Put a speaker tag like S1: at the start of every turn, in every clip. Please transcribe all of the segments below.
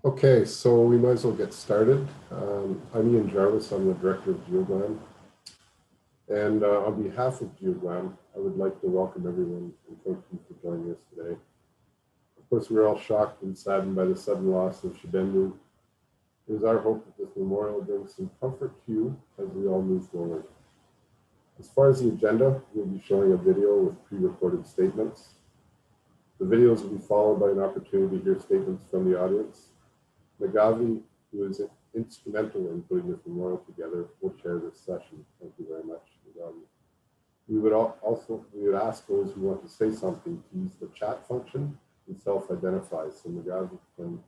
S1: Okay, so we might as well get started. I'm Ian Jarvis, I'm the Director of GeoGlam. And on behalf of GeoGlam, I would like to welcome everyone and thank you for joining us today. Of course, we're all shocked and saddened by the sudden loss of Shibendu. It is our hope that this memorial brings some comfort to you as we all move forward. As far as the agenda, we'll be showing a video with pre-recorded statements. The videos will be followed by an opportunity to hear statements from the audience. Nagavi, who is instrumental in putting this memorial together, will share this session. Thank you very much, Nagavi. We would ask those who want to say something to use the chat function and self-identify so Nagavi can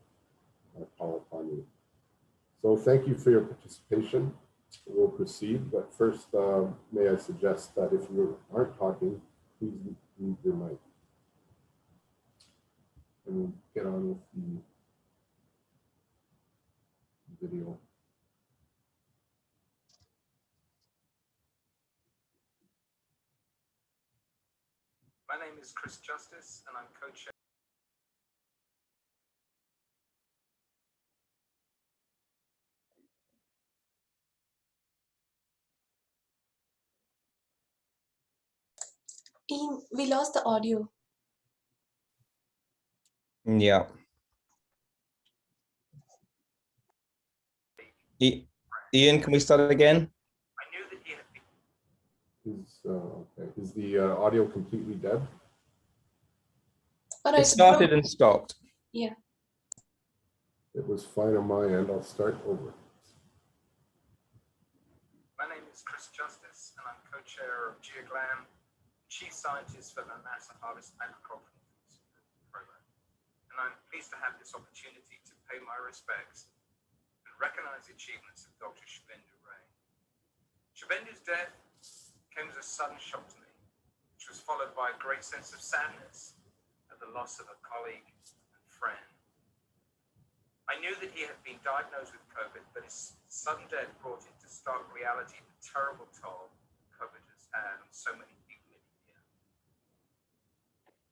S1: call upon you. So thank you for your participation. We'll proceed, but first, may I suggest that if you aren't talking, please mute your mic. And we'll get on with the video.
S2: My name is Chris Justice, and I'm co-chair.
S3: We lost the audio.
S4: Yeah. Ian, can we start again?
S2: I knew that he had been.
S1: Is the audio completely dead?
S3: Oh, no,
S4: It started and stopped.
S3: Yeah.
S1: It was fine on my end. I'll start over.
S2: My name is Chris Justice, and I'm co-chair of GeoGlam, chief scientist for the NASA Harvest Agricultural Program. And I'm pleased to have this opportunity to pay my respects and recognize the achievements of Dr. Shibendu Ray. Shibendu's death came as a sudden shock to me, which was followed by a great sense of sadness at the loss of a colleague and friend. I knew that he had been diagnosed with COVID, but his sudden death brought into stark reality the terrible toll COVID has had on so many people in India.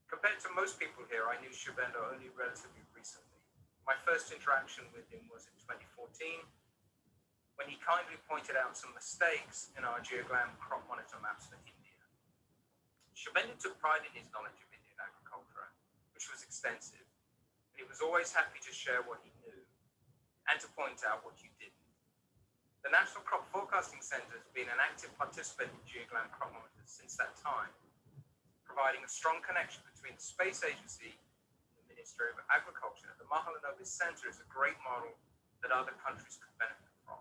S2: Compared to most people here, I knew Shibendu only relatively recently. My first interaction with him was in 2014, when he kindly pointed out some mistakes in our GeoGlam crop monitor maps for India. Shibendu took pride in his knowledge of Indian agriculture, which was extensive, and he was always happy to share what he knew and to point out what you didn't. The National Crop Forecasting Center has been an active participant in GeoGlam crop monitors since that time, providing a strong connection between the Space Agency and the Ministry of Agriculture. The Mahalanobis Center is a great model that other countries could benefit from.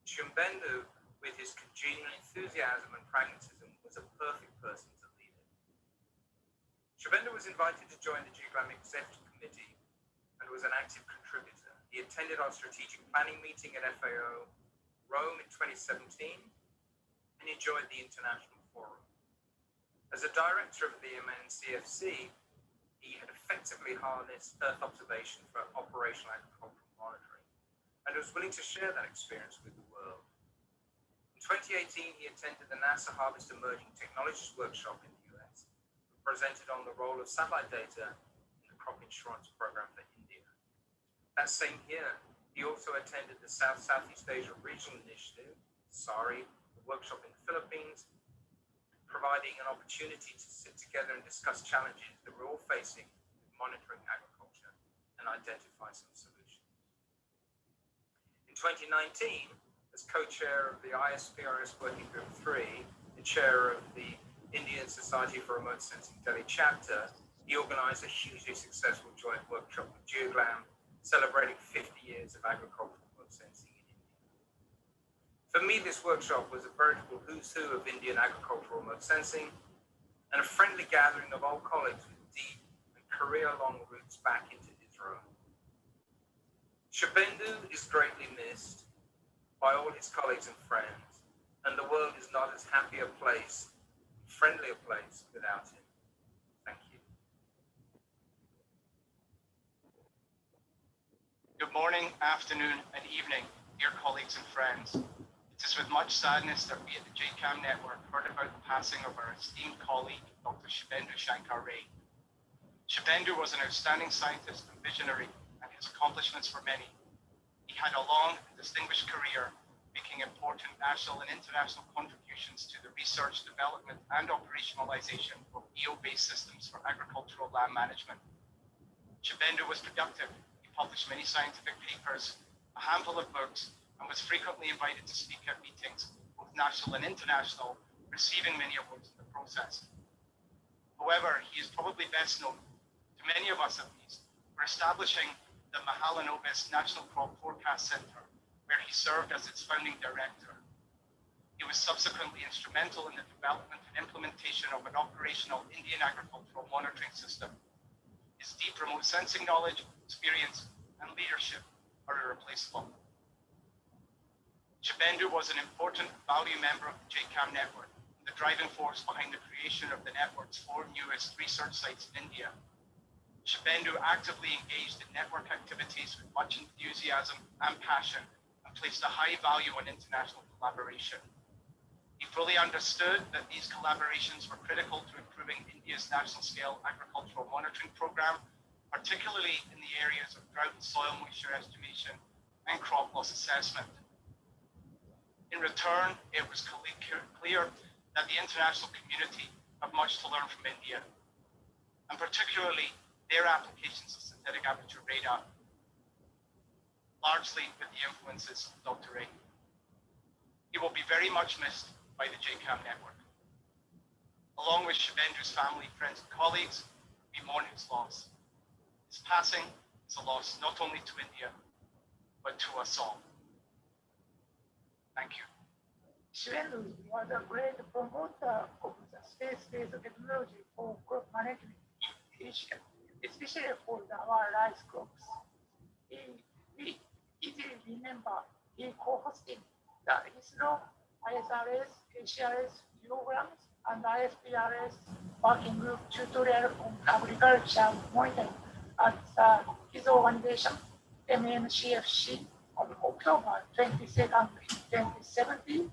S2: Shibendu, with his congenial enthusiasm and pragmatism, was a perfect person to lead it. Shibendu was invited to join the GeoGlam Executive Committee and was an active contributor. He attended our strategic planning meeting at FAO Rome in 2017 and enjoyed the International Forum. As a director of the MNCFC, he had effectively harnessed Earth observation for operational agricultural monitoring and was willing to share that experience with the world. In 2018, he attended the NASA Harvest Emerging Technologies Workshop in the US and presented on the role of satellite data in the crop insurance program for India. That same year, he also attended the Southeast Asia Regional Initiative, SARI, a workshop in the Philippines, providing an opportunity to sit together and discuss challenges that we're all facing with monitoring agriculture and identify some solutions. In 2019, as co-chair of the ISPRS Working Group 3 and chair of the Indian Society for Remote Sensing Delhi chapter, he organized a hugely successful joint workshop with GeoGlam, celebrating 50 years of agricultural remote sensing in India. For me, this workshop was a veritable who's who of Indian agricultural remote sensing and a friendly gathering of old colleagues with deep and career-long roots back into Israel. Shibendu is greatly missed by all his colleagues and friends, and the world is not as happy a place, friendly a place without him. Thank you.
S5: Good morning, afternoon, and evening, dear colleagues and friends. It is with much sadness that we at the GCAM network heard about the passing of our esteemed colleague, Dr. Shibendu Ray. Shibendu was an outstanding scientist and visionary, and his accomplishments were many. He had a long and distinguished career, making important national and international contributions to the research, development, and operationalization of EO-based systems for agricultural land management. Shibendu was productive. He published many scientific papers, a handful of books, and was frequently invited to speak at meetings, both national and international, receiving many awards in the process. However, he is probably best known, to many of us at least, for establishing the Mahalanobis National Crop Forecast Center, where he served as its founding director. He was subsequently instrumental in the development and implementation of an operational Indian agricultural monitoring system. His deep remote sensing knowledge, experience, and leadership are irreplaceable. Shibendu was an important value member of the JCAM network, the driving force behind the creation of the network's 4 newest research sites in India. Shibendu actively engaged in network activities with much enthusiasm and passion, and placed a high value on international collaboration. He fully understood that these collaborations were critical to improving India's national scale agricultural monitoring program, particularly in the areas of drought and soil moisture estimation and crop loss assessment. In return, it was clear that the international community have much to learn from India, and particularly their applications of synthetic aperture radar, largely with the influences of Dr. Ray. He will be very much missed by the JCAM network. Along with Shibendu's family, friends, and colleagues, we mourn his loss. His passing is a loss not only to India, but to us all. Thank you.
S6: Shibendu was a great promoter of the space-based technology for crop management in Asia, especially for our rice crops. We easily remember he co-hosted the ISRO, ISRS, HRS programs, and ISPRS working group tutorial on agriculture monitoring at his organization, MNCFC, on October 22nd, 2017,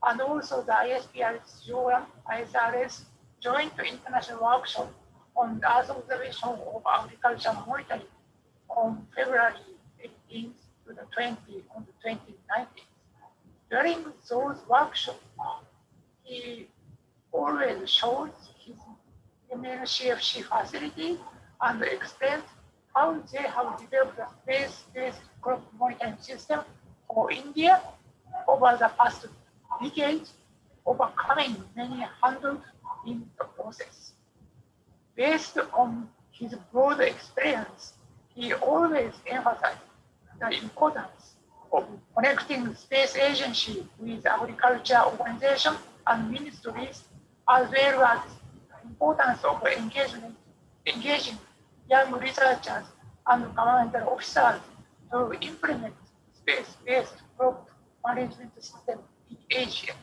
S6: and also the ISPRS program, ISRS joint international workshop on the Earth observation of agriculture monitoring on February 18th to the 20th on the 2019. During those workshops, he always shows his MNCFC facility and explains how they have developed a space-based crop monitoring system for India over the past decades, overcoming many hurdles in the process. Based on his broad experience, he always emphasized the importance of connecting space agency with agriculture organizations and ministries, as well as the importance of engaging young researchers and governmental officers to implement space-based crop management system in Asia.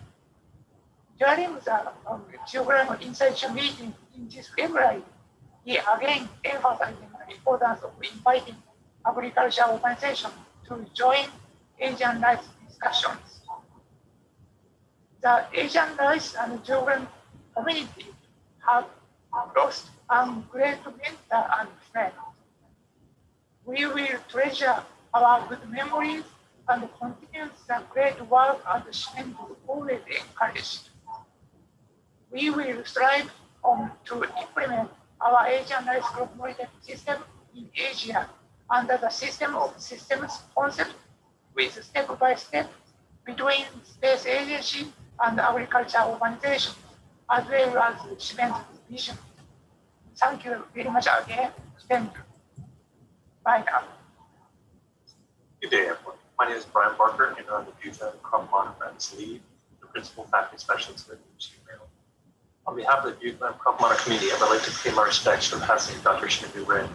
S6: During the Geographic Insight meeting in this February, he again emphasized the importance of inviting agriculture organizations to join Asian rice discussions. The Asian rice and geographic community have lost a great mentor and friend. We will treasure our good memories and continue the great work that Shibendu always encouraged. We will strive to implement our Asian rice crop monitoring system in Asia under the system of systems concept with step-by-step between space agency and agriculture organization, as well as Shibendu's vision. Thank you very much again, Shibendu. Bye now.
S7: Good day, everyone. My name is Brian Barker, and I'm the Future Crop Monitoring's lead, the principal faculty specialist at UC Maryland. On behalf of the Butte Crop Monitor Committee, I would like to pay my respects for the passing of Dr. Shibendu Ray.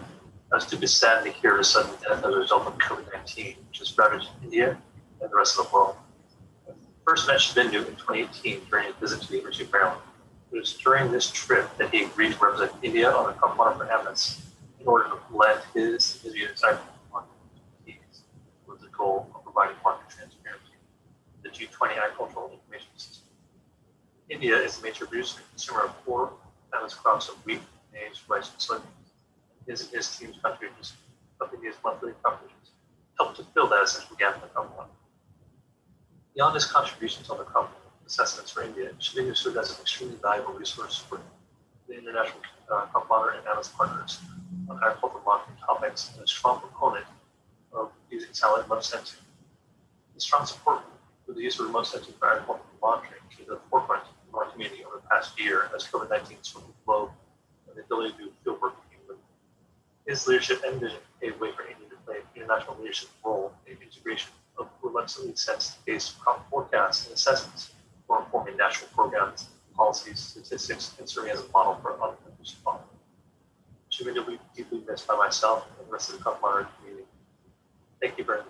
S7: As to be saddened to hear his sudden death as a result of COVID-19, which has ravaged India and the rest of the world. I first met Shibendu in 2018 during a visit to the University of Maryland. It was during this trip that he agreed to represent India on the Crop Monitor Eminence in order to blend his unit's agricultural expertise with the goal of providing market transparency, the G20 agricultural information system. India is a major producer and consumer of 4 famous crops of wheat, maize, rice, and soybeans. His team's contributions of India's monthly coverages, helped to fill that essential gap in the crop model. Beyond his contributions on the crop assessments for India, Shibendu served as an extremely valuable resource for the international crop monitor and analyst partners on agricultural monitoring topics, and a strong proponent of using satellite remote sensing. His strong support for the use of remote sensing for agricultural monitoring came to the forefront of our community over the past year as COVID-19 swept the globe and the ability to do field work became limited. His leadership and vision paved way for India to play an international leadership role in integration of relentlessly sensed-based crop forecasts and assessments for informing national programs, policies, statistics, and serving as a model for other countries to follow. Shibendu will be deeply missed by myself and the rest of the crop monitoring community. Thank you very much.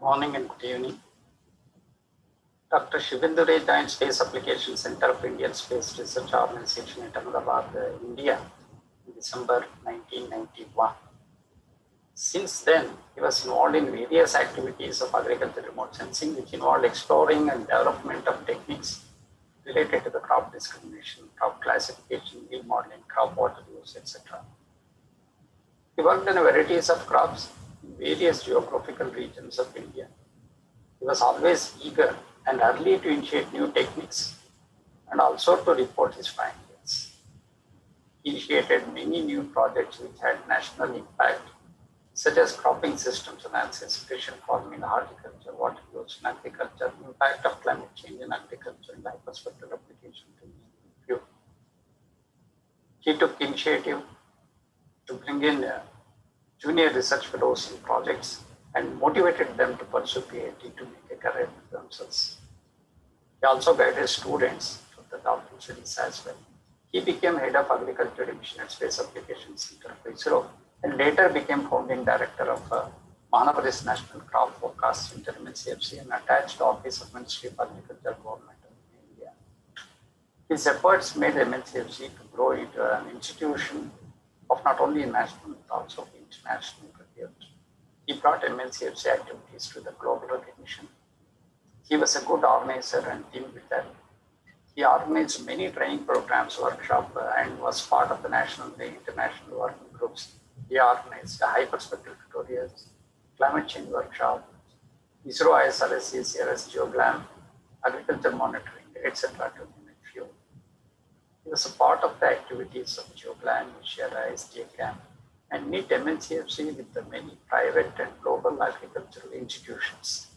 S8: Morning and good evening. Dr. Shibendu Ray joined Space Application Center of Indian Space Research Organization at Ahmedabad, India in December 1991. Since then, he was involved in various activities of agriculture remote sensing, which involved exploring and development of techniques related to the crop discrimination, crop classification, yield modeling, crop water use, etc. He worked on varieties of crops in various geographical regions of India. He was always eager and early to initiate new techniques and also to report his findings. He initiated many new projects which had national impact, such as cropping systems analysis, efficient farming in horticulture, water use in agriculture, impact of climate change in agriculture, and hyperspectral application to few. He took initiative to bring in junior research fellows in projects and motivated them to pursue PhD to make a career for themselves. He also guided students to the dolphin studies as well. He became head of agriculture division at Space Application Center of ISRO and later became founding director of Manavaris National Crop Forecast Center MNCFC and attached office of Ministry of Agriculture, Government of India. His efforts made MNCFC to grow into an institution of not only national but also international repute. He brought MNCFC activities to the global recognition. He was a good organizer and team builder. He organized many training programs, workshops, and was part of the national and international working groups. He organized hyperspectral tutorials, climate change workshops, ISRO ISRS, CRS, GeoGlam, agriculture monitoring, etc. to name a few. He was a part of the activities of GeoGlam, SRIS, GeoGlam, and meet MNCFC with the many private and global agricultural institutions.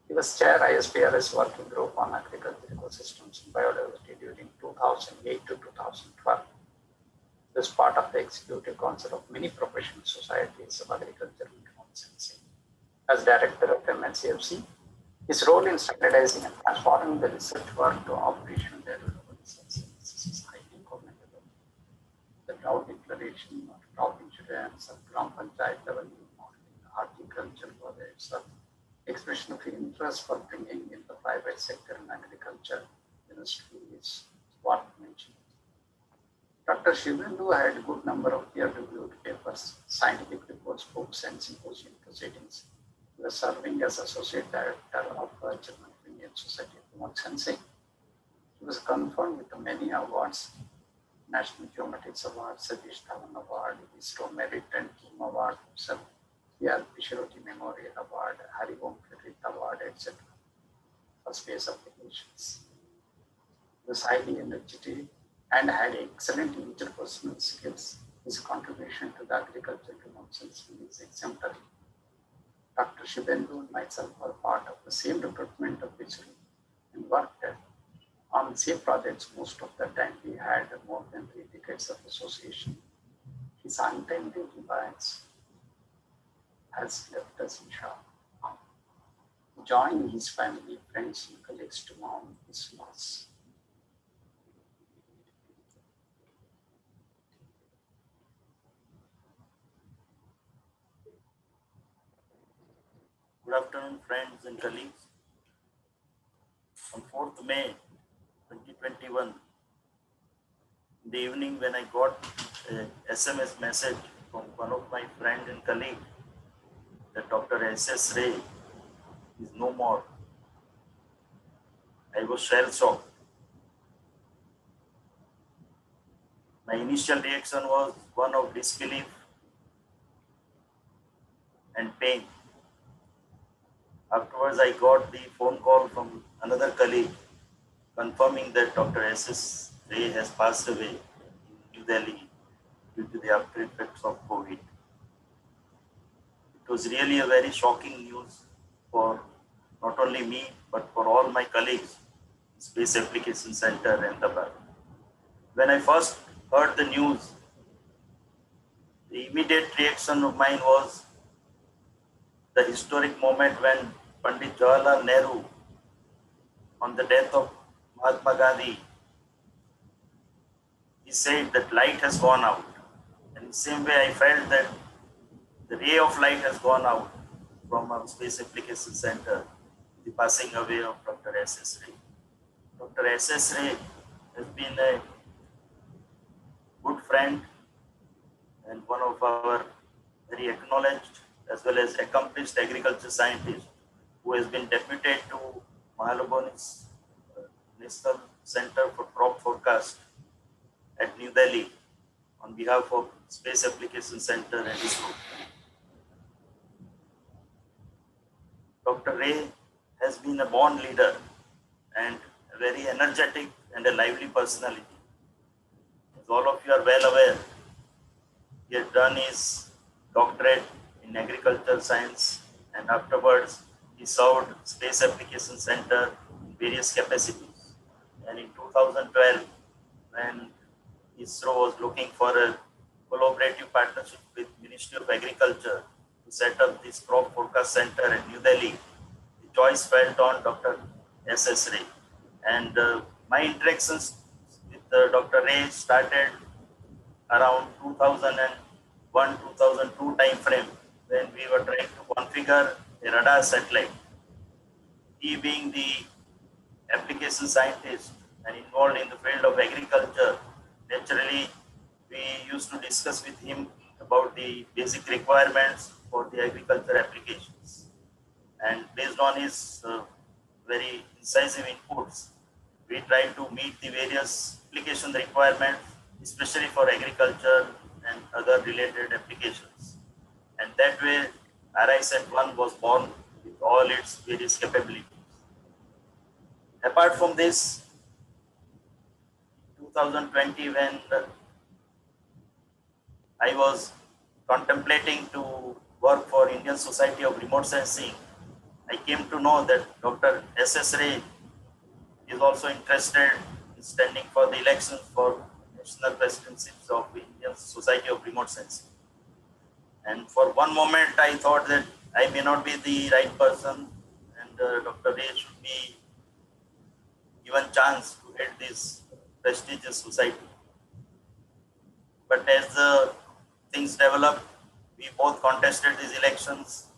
S8: He was chair ISPRS working group on agricultural ecosystems and biodiversity during 2008 to 2012. He was part of the executive council of many professional societies of agriculture and remote sensing. As director of MNCFC, his role in standardizing and transforming the research work to operational development sensing is highly commendable. The drought declaration of crop insurance of Gram Panchayat level modeling, horticulture projects, of expression of interest for bringing in the private sector and agriculture industry is worth mentioning. Dr. Shibendu had a good number of peer-reviewed papers, scientific reports, books, and symposium proceedings. He was serving as Associate Director of German Indian Society of Remote Sensing. He was confirmed with many awards, National Geomatics Award, Satish Dhawan Award, ISRO Merit and Team Award, P.R. Pishiroti Memorial Award, Hari Om Credit Award, etc. for space applications. He was highly energetic and had excellent interpersonal skills. His contribution to the agriculture remote sensing is exemplary. Dr. Shibendu and myself were part of the same department of ISRO and worked on the same projects most of the time. We had more than 3 decades of association. His untimely demise has left us in shock. Join his family, friends, and colleagues to mourn his loss.
S9: Good afternoon, friends and colleagues. On 4th May 2021, in the evening when I got a SMS message from one of my friend and colleague that Dr. S.S. Ray is no more, I was shell shocked. My initial reaction was one of disbelief and pain. Afterwards, I got the phone call from another colleague confirming that Dr. S.S. Ray has passed away in New Delhi due to the after effects of COVID. It was really a very shocking news for not only me, but for all my colleagues in Space Application Center, Ahmedabad. When I first heard the news, the immediate reaction of mine was the historic moment when Pandit Jawaharlal Nehru, on the death of Mahatma Gandhi, he said that light has gone out. And in the same way, I felt that the ray of light has gone out from our Space Application Center, the passing away of Dr. S.S. Ray. Dr. S.S. Ray has been a good friend and one of our very acknowledged as well as accomplished agriculture scientist who has been deputed to Mahalaboni's National Center for Crop Forecast at New Delhi on behalf of Space Application Center and ISRO. Dr. Ray has been a born leader and a very energetic and a lively personality. As all of you are well aware, he had done his doctorate in agricultural science and afterwards he served Space Application Center in various capacities. And in 2012, when ISRO was looking for a collaborative partnership with Ministry of Agriculture to set up this crop forecast center at New Delhi, the choice fell on Dr. S.S. Ray. And my interactions with Dr. Ray started around 2001-2002 time frame when we were trying to configure a radar satellite. He being the application scientist and involved in the field of agriculture, naturally we used to discuss with him about the basic requirements for the agriculture applications. And based on his very incisive inputs, we tried to meet the various application requirements, especially for agriculture and other related applications. And that way, RISAT-1 was born with all its various capabilities. Apart from this, 2020, when I was contemplating to work for Indian Society of Remote Sensing, I came to know that Dr. S.S. Ray is also interested in standing for the elections for national presidencies of Indian Society of Remote Sensing. And for one moment, I thought that I may not be the right person and Dr. Ray should be given chance to head this prestigious society. But as the things developed, we both contested these elections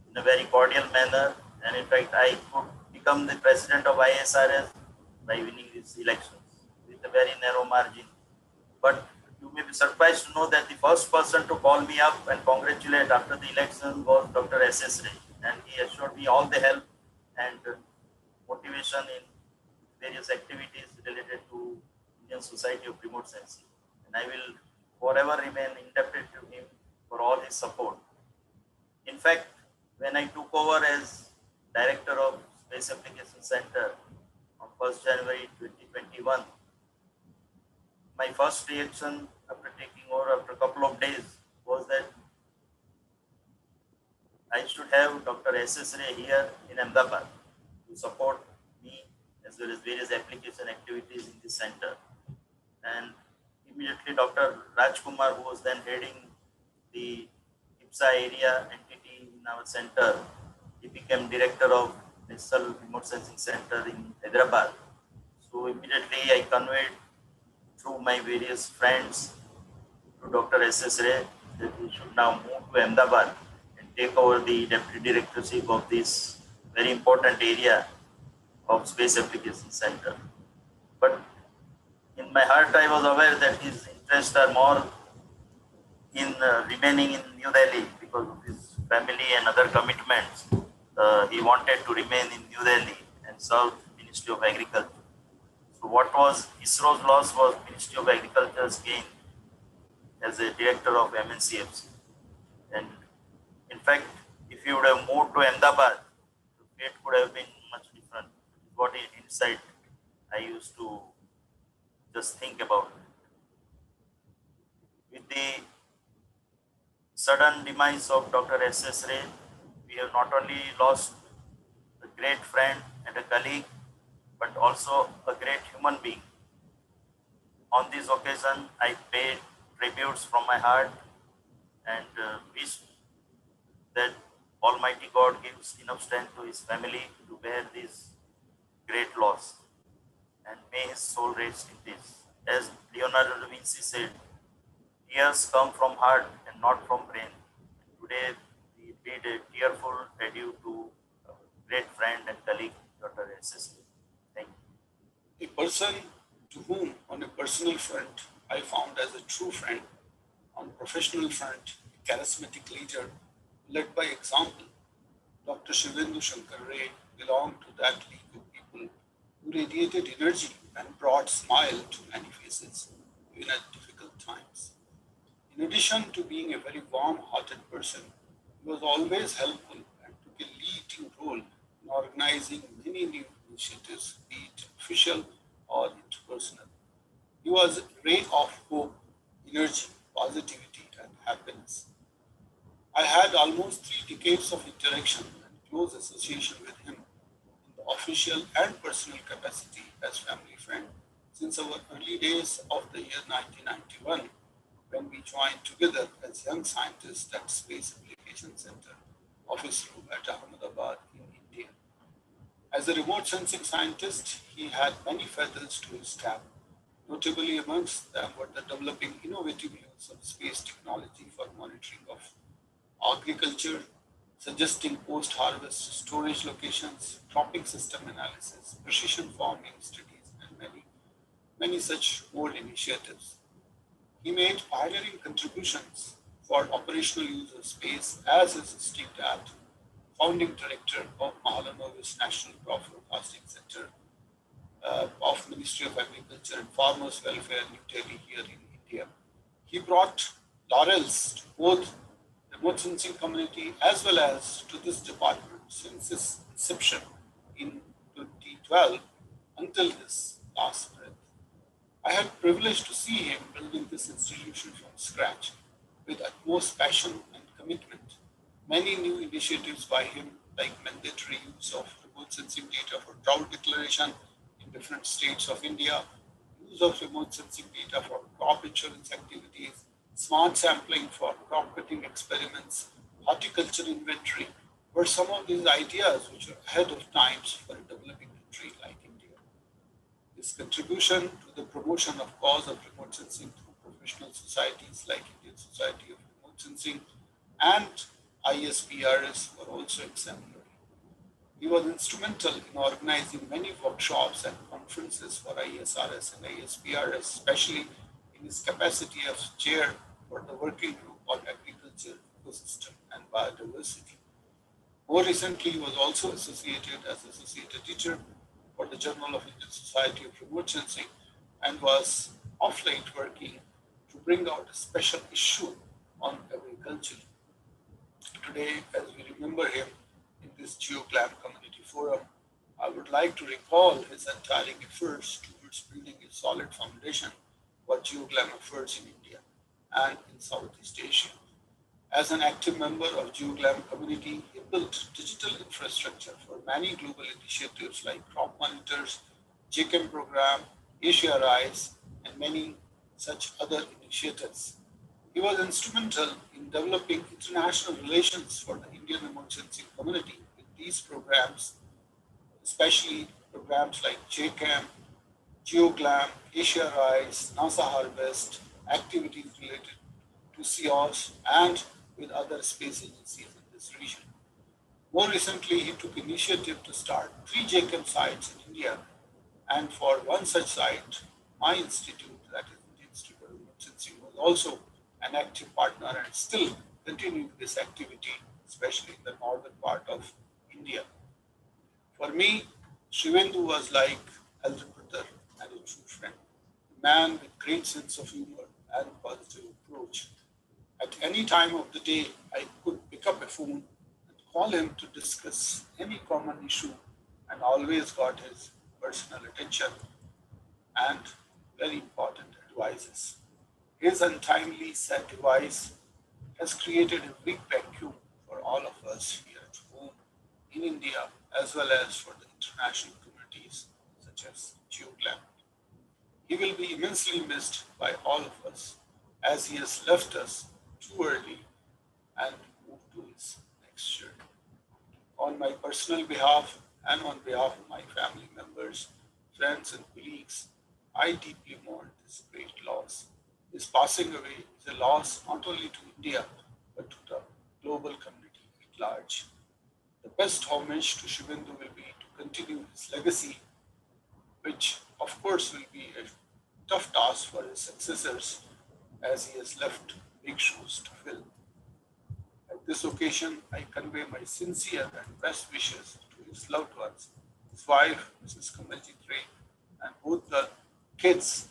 S9: in a very cordial manner. And in fact, I could become the president of ISRS by winning these elections with a very narrow margin. But you may be surprised to know that the first person to call me up and congratulate after the election was Dr. S.S. Ray. And he assured me all the help and motivation in various activities related to Indian Society of Remote Sensing. And I will forever remain indebted to him for all his support. In fact, when I took over as Director of Space Application Center on 1st January 2021, my first reaction after taking over after a couple of days was that I should have Dr. S.S. Ray here in Ahmedabad to support me as well as various application activities in this center. And immediately Dr. Rajkumar, who was then heading the IPSA area entity in our center, he became director of National Remote Sensing Center in Hyderabad. So immediately I conveyed through my various friends to Dr. S.S. Ray that he should now move to Ahmedabad and take over the deputy directorship of this very important area of Space Application Center. But in my heart, I was aware that his interests are more in remaining in New Delhi because of his family and other commitments. He wanted to remain in New Delhi and serve Ministry of Agriculture. So what was ISRO's loss was Ministry of Agriculture's gain as a director of MNCFC. And in fact, if you would have moved to Ahmedabad, the fate could have been much different. What insight I used to just think about. With the sudden demise of Dr. S.S. Ray, we have not only lost a great friend and a colleague, but also a great human being. On this occasion, I pay tributes from my heart and wish that Almighty God gives enough strength to his family to bear this great loss. And may his soul rest in peace. As Leonardo da Vinci said, tears come from heart and not from brain. Today, we bid a tearful adieu to a great friend and colleague, Dr. S.S. Thank you.
S10: A person to whom, on a personal front, I found as a true friend, on professional front, a charismatic leader, led by example, Dr. Shibendu Ray belonged to that league of people who radiated energy and brought smile to many faces, even at difficult times. In addition to being a very warm-hearted person, he was always helpful and took a leading role in organizing many new initiatives, be it official or interpersonal. He was a ray of hope, energy, positivity, and happiness. I had almost 3 decades of interaction and close association with him in the official and personal capacity as family friend since our early days of the year 1991, when we joined together as young scientists at Space Application Center, office room at Ahmedabad in India. As a remote sensing scientist, he had many feathers to his cap. Notably amongst them were the developing innovative use of space technology for monitoring of agriculture, suggesting post-harvest storage locations, cropping system analysis, precision farming studies, and many such more initiatives. He made pioneering contributions for operational use of space as assisting at founding director of Mahalanobis National Crop Forecasting Center of Ministry of Agriculture and Farmers Welfare, New Delhi, here in India. He brought laurels to both the remote sensing community as well as to this department since its inception in 2012 until his last breath. I had privilege to see him building this institution from scratch with utmost passion and commitment. Many new initiatives by him, like mandatory use of remote sensing data for drought declaration in different states of India, use of remote sensing data for crop insurance activities, smart sampling for crop cutting experiments, horticulture inventory, were some of these ideas which are ahead of times for a developing country like India. His contribution to the promotion of cause of remote sensing through professional societies like Indian Society of Remote Sensing and ISPRS were also exemplary. He was instrumental in organizing many workshops and conferences for ISRS and ISPRS, especially in his capacity as chair for the working group on agriculture, ecosystem, and biodiversity. More recently, he was also associated as associate editor for the Journal of Indian Society of Remote Sensing and was of late working to bring out a special issue on agriculture. Today, as we remember him in this GeoGlam Community Forum, I would like to recall his untiring efforts towards building a solid foundation for GeoGlam efforts in India and in Southeast Asia. As an active member of GeoGlam community, he built digital infrastructure for many global initiatives like crop monitors, JChem program, Asia Rise, and many such other initiatives. He was instrumental in developing international relations for the Indian remote sensing community with these programs, especially programs like JChem, GeoGlam, Asia Rise, NASA Harvest, activities related to CEOS, and with other space agencies in this region. More recently, he took initiative to start 3 JChem sites in India, and for one such site, my institute, that is the Institute of Remote Sensing, was also an active partner and still continuing this activity, especially in the northern part of India. For me, Shibendu was like elder brother and a true friend, a man with great sense of humor and positive approach. approach. At any time of the day, I could pick up a phone and call him to discuss any common issue and always got his personal attention and very important advices. His untimely sad demise has created a big vacuum for all of us here at home in India as well as for the international communities such as GeoGlam. He will be immensely missed by all of us as he has left us too early and moved to his next journey. On my personal behalf and on behalf of my family members, friends, and colleagues, I deeply mourn this great loss. His passing away is a loss not only to India but to the global community at large. The best homage to Shibendu will be to continue his legacy, which of course will be a tough task for his successors as he has left big shoes to fill. At this occasion, I convey my sincere and best wishes to his loved ones, his wife, Mrs. Kamalji Ray, and both the kids.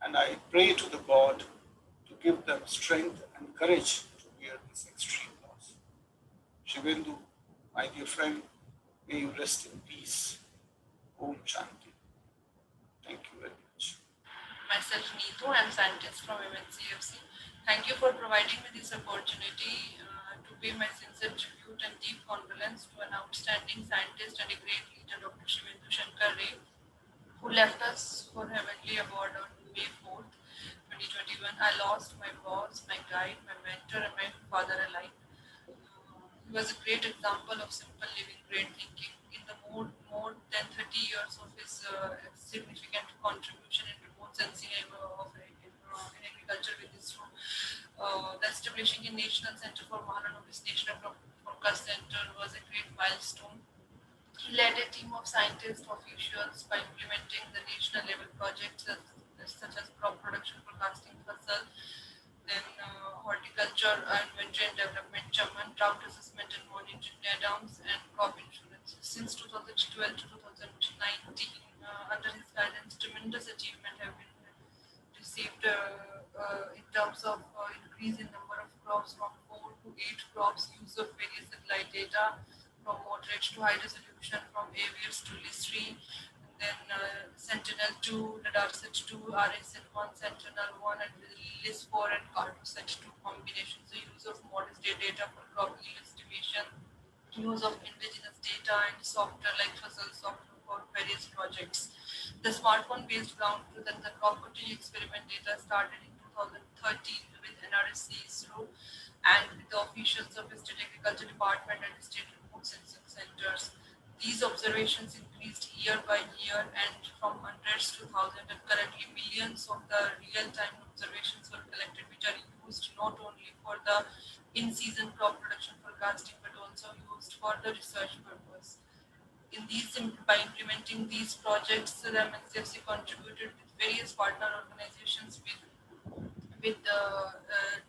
S10: And I pray to the God to give them strength and courage to bear this extreme loss. Shibendu, my dear friend, may you rest in peace. Om Shanti. Thank you very much.
S11: Myself, Neetu, I'm scientist from MNCFC. Thank you for providing me this opportunity to pay my sincere tribute and deep condolence to an outstanding scientist and a great leader, Dr. Shibendu Ray, who left us for heavenly abode on May 4th, 2021. I lost my boss, my guide, my mentor, and my father alike. He was a great example of simple living, great thinking. In the more than 30 years of his significant contribution in remote sensing in agriculture with ISRO, the establishing a National Center for Mahalanobis National Forecast Center was a great milestone. He led a team of scientists, officials by implementing the national level projects such as crop production forecasting, fasal, then horticulture and vegetarian development, Chaman, drought assessment and monitoring dams, and crop insurance. Since 2012 to 2019, under his guidance, tremendous achievement have been received in terms of increase in number of crops from 4 to 8 crops, use of various satellite data from moderate to high resolution, from aviars to listery, and then Sentinel-2, RadarSat-2, RSN-1, Sentinel-1, and LIS-4 and Cartosat-2 combinations. The use of modest data for crop yield estimation, use of indigenous data and software like Fasal software for various projects. The smartphone-based ground truth and the crop cottage experiment data started in 2013 with NRSC, ISRO, and with the officials of the State Agriculture Department and State Remote Sensing Centers. These observations increased year by year and from hundreds to thousands, and currently millions of the real-time observations were collected, which are used not only for the in-season crop production forecasting but also used for the research purpose. By implementing these projects, the MNCFC contributed with various partner organizations with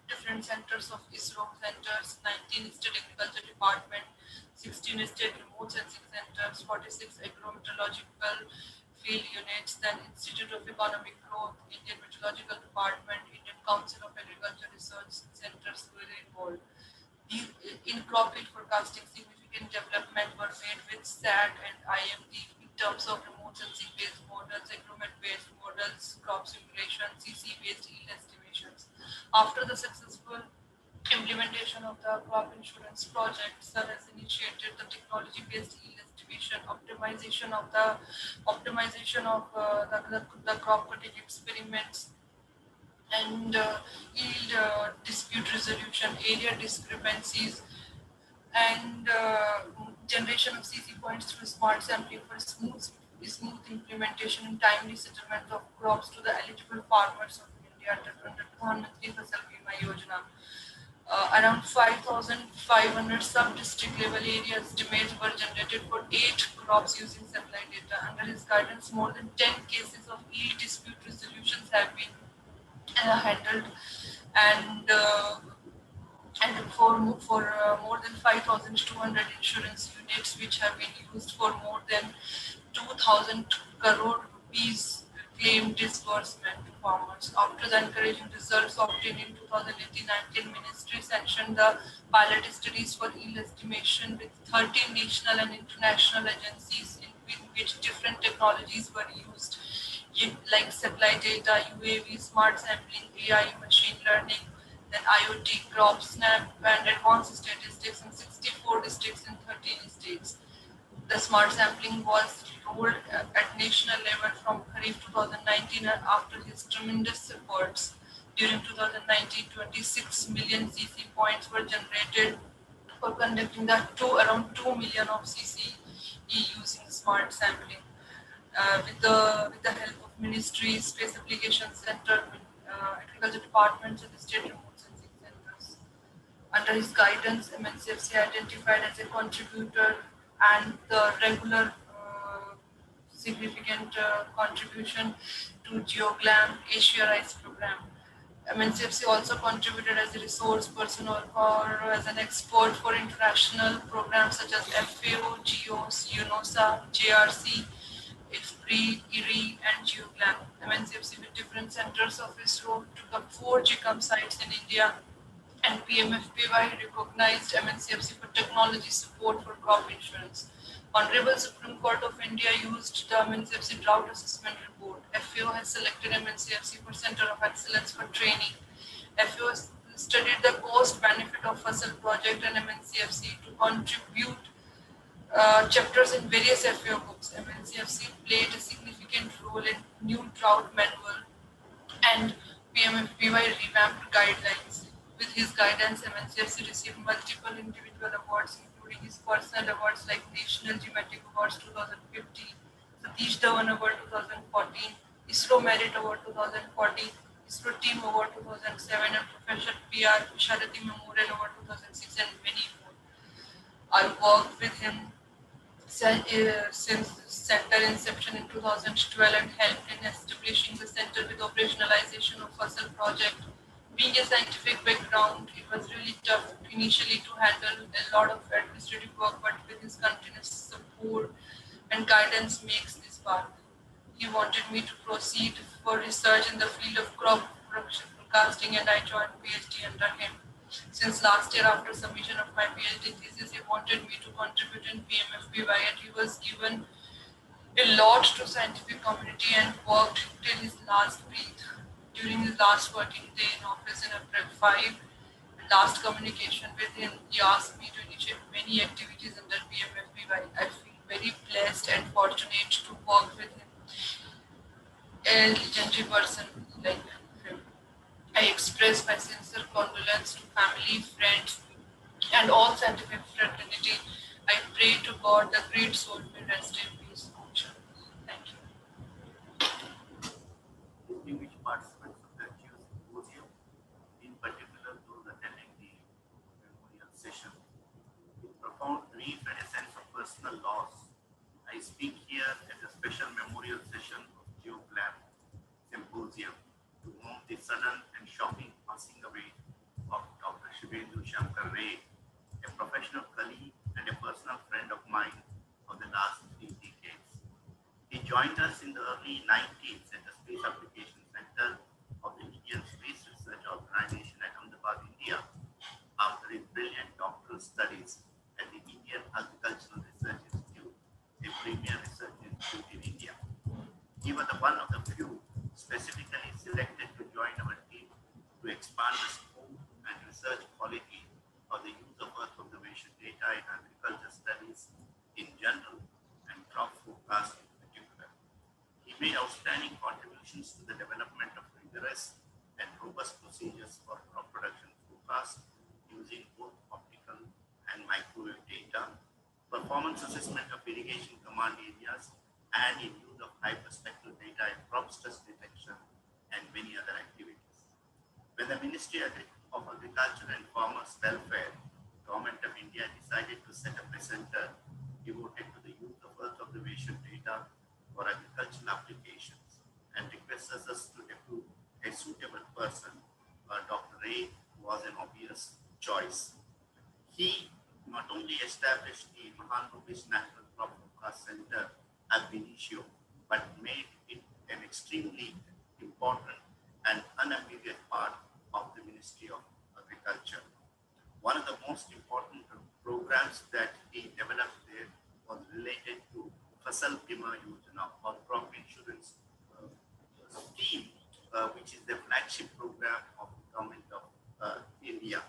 S11: different centers of ISRO centers, 19 state agriculture department, 16 state remote sensing centers, 46 agrometeorological field units, then Institute of Economic Growth, Indian Meteorological Department, Indian Council of Agriculture Research Centers were involved. In crop yield forecasting, significant development were made with SAT and IMD in terms of remote sensing based models, agromet based models, crop simulation, CC based yield estimations. After the successful implementation of the crop insurance project, SAR has initiated the technology based yield estimation, optimization of the crop cutting experiments, and yield dispute resolution, area discrepancies, and generation of CC points through smart sampling for smooth implementation and timely settlement of crops to the eligible farmers of India under Pradhan Mantri Fasal Bima Yojana. Around 5,500 sub-district level area estimates were generated for 8 crops using satellite data. Under his guidance, more than 10 cases of yield dispute resolutions have been handled, and for more than 5,200 insurance units, which have been used for more than 2,000 crore rupees claim disbursement. farmers. After the encouraging results obtained in 2018-19, Ministry sanctioned the pilot studies for yield estimation with 13 national and international agencies in which different technologies were used, like satellite data, UAV, smart sampling, AI, machine learning, then IoT, crop snap, and advanced statistics in 64 districts in 13 states. The smart sampling was rolled at national level from Kharif 2019, and after his tremendous efforts during 2019, 26 million CC points were generated for conducting around 2 million of CCE using smart sampling. With the help of ministries, space application center, agriculture departments, and the state remote sensing centers. Under his guidance, MNCFC identified as a contributor and the regular significant contribution to GeoGlam Asia Rice program. MNCFC also contributed as a resource person or as an expert for international programs such as FAO, GEOS, UNOSA, JRC, IFPRI, IRI, and GeoGlam. MNCFC with different centers of ISRO took up 4 GCOM sites in India, and PMFPY recognized MNCFC for technology support for crop insurance. Honorable Supreme Court of India used the MNCFC drought assessment report. FAO has selected MNCFC for Center of Excellence for Training. FAO studied the cost benefit of FASL project and MNCFC to contribute chapters in various FAO books. MNCFC played a significant role in new drought manual and PMFPY revamped guidelines. With his guidance, MNCFC received multiple individual awards, including his personal awards like National Geometric Awards 2015, Satish Dhawan Award 2014, ISRO Merit Award 2014, ISRO Team Award 2007, and Professor PR Sharati Memorial Award 2006, and many more. I worked with him since center inception in 2012 and helped in establishing the center with operationalization of FASL project. Being a scientific background, it was really tough initially to handle a lot of administrative work, but with his continuous support and guidance makes this path. He wanted me to proceed for research in the field of crop production forecasting, and I joined PhD under him. Since last year, after submission of my PhD thesis, he wanted me to contribute in PMFPY, and he was given a lot to scientific community and worked till his last breath. During his last working day in office in April 5, last communication with him, he asked me to initiate many activities under PMFPY. I feel very blessed and fortunate to work with him, a legendary person like him. I express my sincere condolence to family, friends, and all scientific fraternity. I pray to God the great soul may rest in peace. Thank you.
S9: Distinguished participants of the Accused Symposium, in particular those attending the memorial session, with profound grief and a sense of personal loss, I speak here at a special memorial session of GeoGlam Symposium to mourn the sudden and shocking passing away of Dr. Shibendu Ray, a professional colleague and a personal friend of mine for the last 3 decades. He joined us in the early 90s at the Space Application Center of the Indian Space Research Organization at Ahmedabad, India, after his brilliant doctoral studies at the Indian Agricultural Research Institute, a premier research institute in India. He was one of the few specifically selected to join our team to expand the scope and research quality of the use of Earth observation data in agriculture studies in general and crop forecast in particular. He made outstanding contributions to the development of rigorous and robust procedures for crop production forecast using both optical and microwave data, performance assessment of irrigation command areas, and in use of hyperspectral data in crop stress detection and many other activities. When the Ministry of Agriculture and Farmers Welfare, Government of India decided to set up a center devoted to the use of Earth observation data for agricultural applications and requested us to recruit a suitable person, Dr. Ray was an obvious choice. He not only established the Mahanbhumi's National Crop Forecast Center ab initio, but made it an extremely important an unambiguous part of the Ministry of Agriculture. One of the most important programs that he developed there was related to Fasal Bima Yojana, or crop insurance scheme, which is the flagship program of the government of India.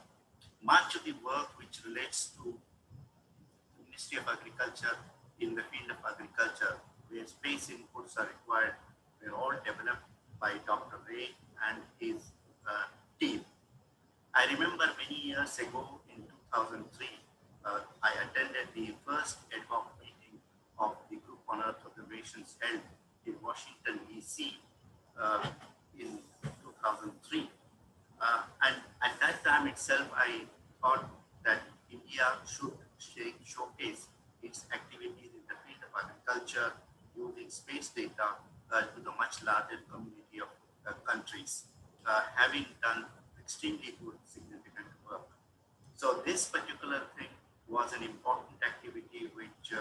S9: Much of the work which relates to the Ministry of Agriculture in the field of agriculture, where space inputs are required, were all developed by Dr. Ray and his team. I remember many years ago in 2003, I attended the first ad hoc meeting of the Group on Earth observations held in Washington, D.C. In 2003. And at that time itself, I thought that India should showcase its activities in the field of agriculture using space data to the much larger community of countries, having done extremely good, significant work. So this particular thing was an important activity which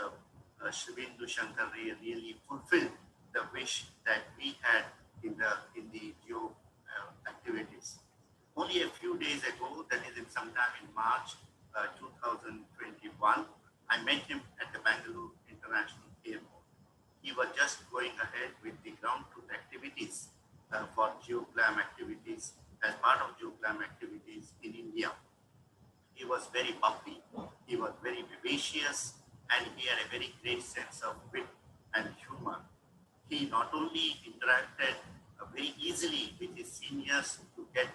S9: Shibendu Ray really fulfilled the wish that we had in the geo activities. Only a few days ago, that is sometime in March 2021, I met him at the Bangalore International Airport. He was just going ahead with the ground truth activities for GeoGlam activities as part of GeoGlam activities in India. He was very bubbly, he was very vivacious, and he had a very great sense of wit and humor. He not only interacted very easily with his seniors to get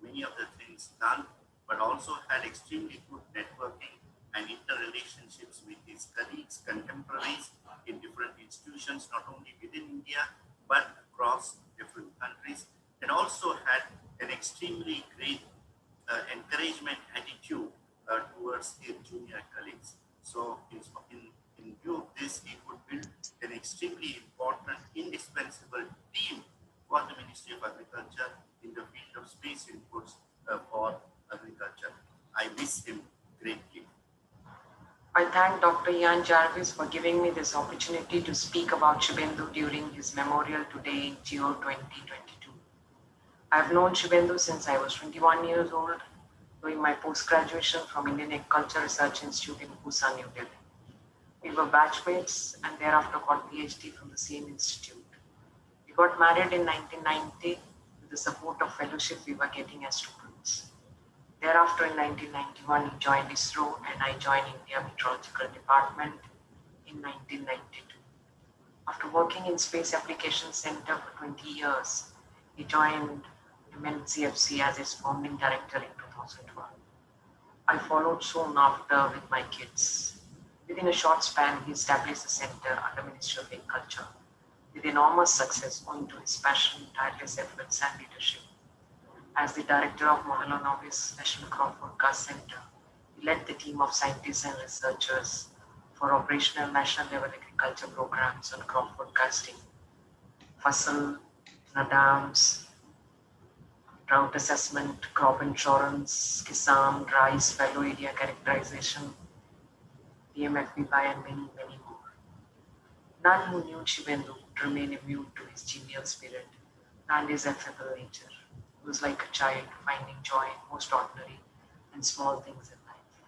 S9: many of the things done, but also had extremely good networking and interrelationships with his colleagues, contemporaries in different institutions, not only within India, but across different countries, and also had an extremely great encouragement attitude towards his junior colleagues. So in view of this, he could build an extremely important, indispensable team for the Ministry of Agriculture in the field of space inputs for agriculture. I miss him greatly.
S12: I thank Dr. Ian Jarvis for giving me this opportunity to speak about Shibendu during his memorial today in Geo 2022. I have known Shibendu since I was 21 years old, doing my post-graduation from Indian Agriculture Research Institute in Busan, New Delhi. We were batchmates and thereafter got PhD from the same institute. We got married in 1990 with the support of fellowship we were getting as students. Thereafter in 1991, he joined ISRO and I joined India Meteorological Department in 1992. After working in Space Applications Center for 20 years, he joined MNCFC as its founding director in 2012. I followed soon after with my kids. Within a short span, he established a center under Ministry of Agriculture with enormous success owing to his passion, tireless efforts, and leadership. As the director of Mahalanovich National Crop Forecast Center, he led the team of scientists and researchers for operational national level agriculture programs on crop forecasting, Fasal, Nadams, drought assessment, crop insurance, Kisan, rice, fallow area characterization, PMFBY, and many, many more. None who knew Shibendu would remain immune to his genial spirit and his affable nature. He was like a child finding joy in most ordinary and small things in life.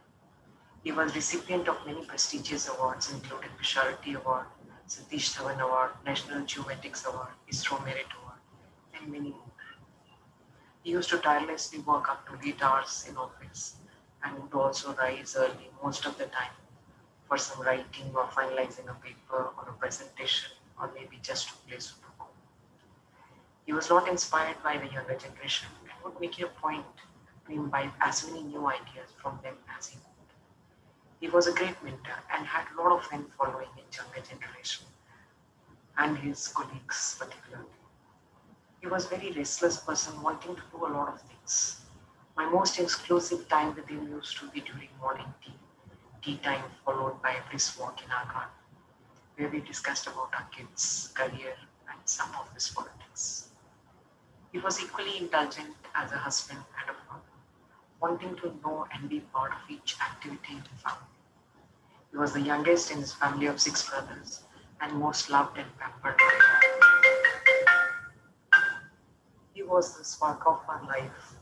S12: He was recipient of many prestigious awards, including Specialty Award, Satish Dhawan Award, National Geomatics Award, ISRO Merit Award, and many more. He used to tirelessly work up to 8 hours in office and would also rise early most of the time for some writing or finalizing a paper or a presentation or maybe just to play Sudoku. He was not inspired by the younger generation and would make it a point to imbibe as many new ideas from them as he would. He was a great mentor and had a lot of fan following in younger generation and his colleagues particularly. He was a very restless person wanting to do a lot of things. My most exclusive time with him used to be during morning tea time followed by a brisk walk in our garden, where we discussed about our kids, career, and some of his politics. He was equally indulgent as a husband and a father, wanting to know and be part of each activity in the family. He was the youngest in his family of 6 brothers and most loved and pampered. He was the spark of our life.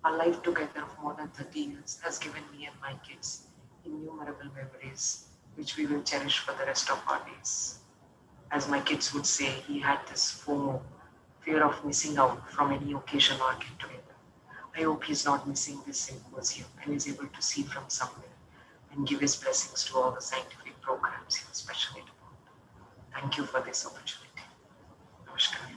S12: Our life together of more than 30 years has given me and my kids innumerable memories, which we will cherish for the rest of our days. As my kids would say, he had this FOMO, fear of missing out from any occasion or get together. I hope he's not missing this symposium and is able to see from somewhere and give his blessings to all the scientific programs he was passionate about. Thank you for this opportunity. Namaskar.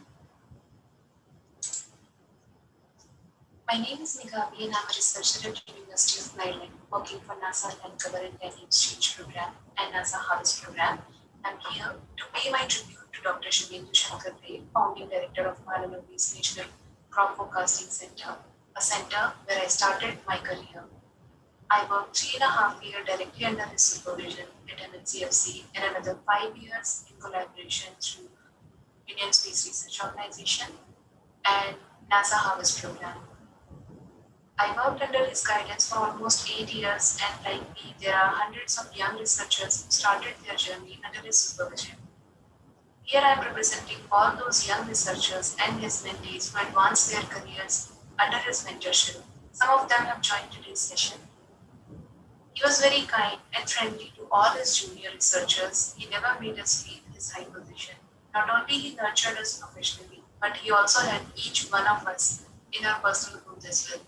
S3: My name is Meghavi and I'm a researcher at the University of Maryland, working for NASA Uncover and Learning Exchange Program and NASA Harvest Program. I'm here to pay my tribute to Dr. Shibendu Ray, founding director of Mahalanavis National Crop Forecasting Center, a center where I started my career. I worked 3.5 years directly under his supervision at MNCFC and another 5 years in collaboration through Indian Space Research Organization and NASA Harvest Program. I worked under his guidance for almost 8 years, and like me, there are hundreds of young researchers who started their journey under his supervision. Here I am representing all those young researchers and his mentees who advanced their careers under his mentorship. Some of them have joined today's session. He was very kind and friendly to all his junior researchers. He never made us feel his high position. Not only he nurtured us professionally, but he also helped each one of us in our personal growth as well.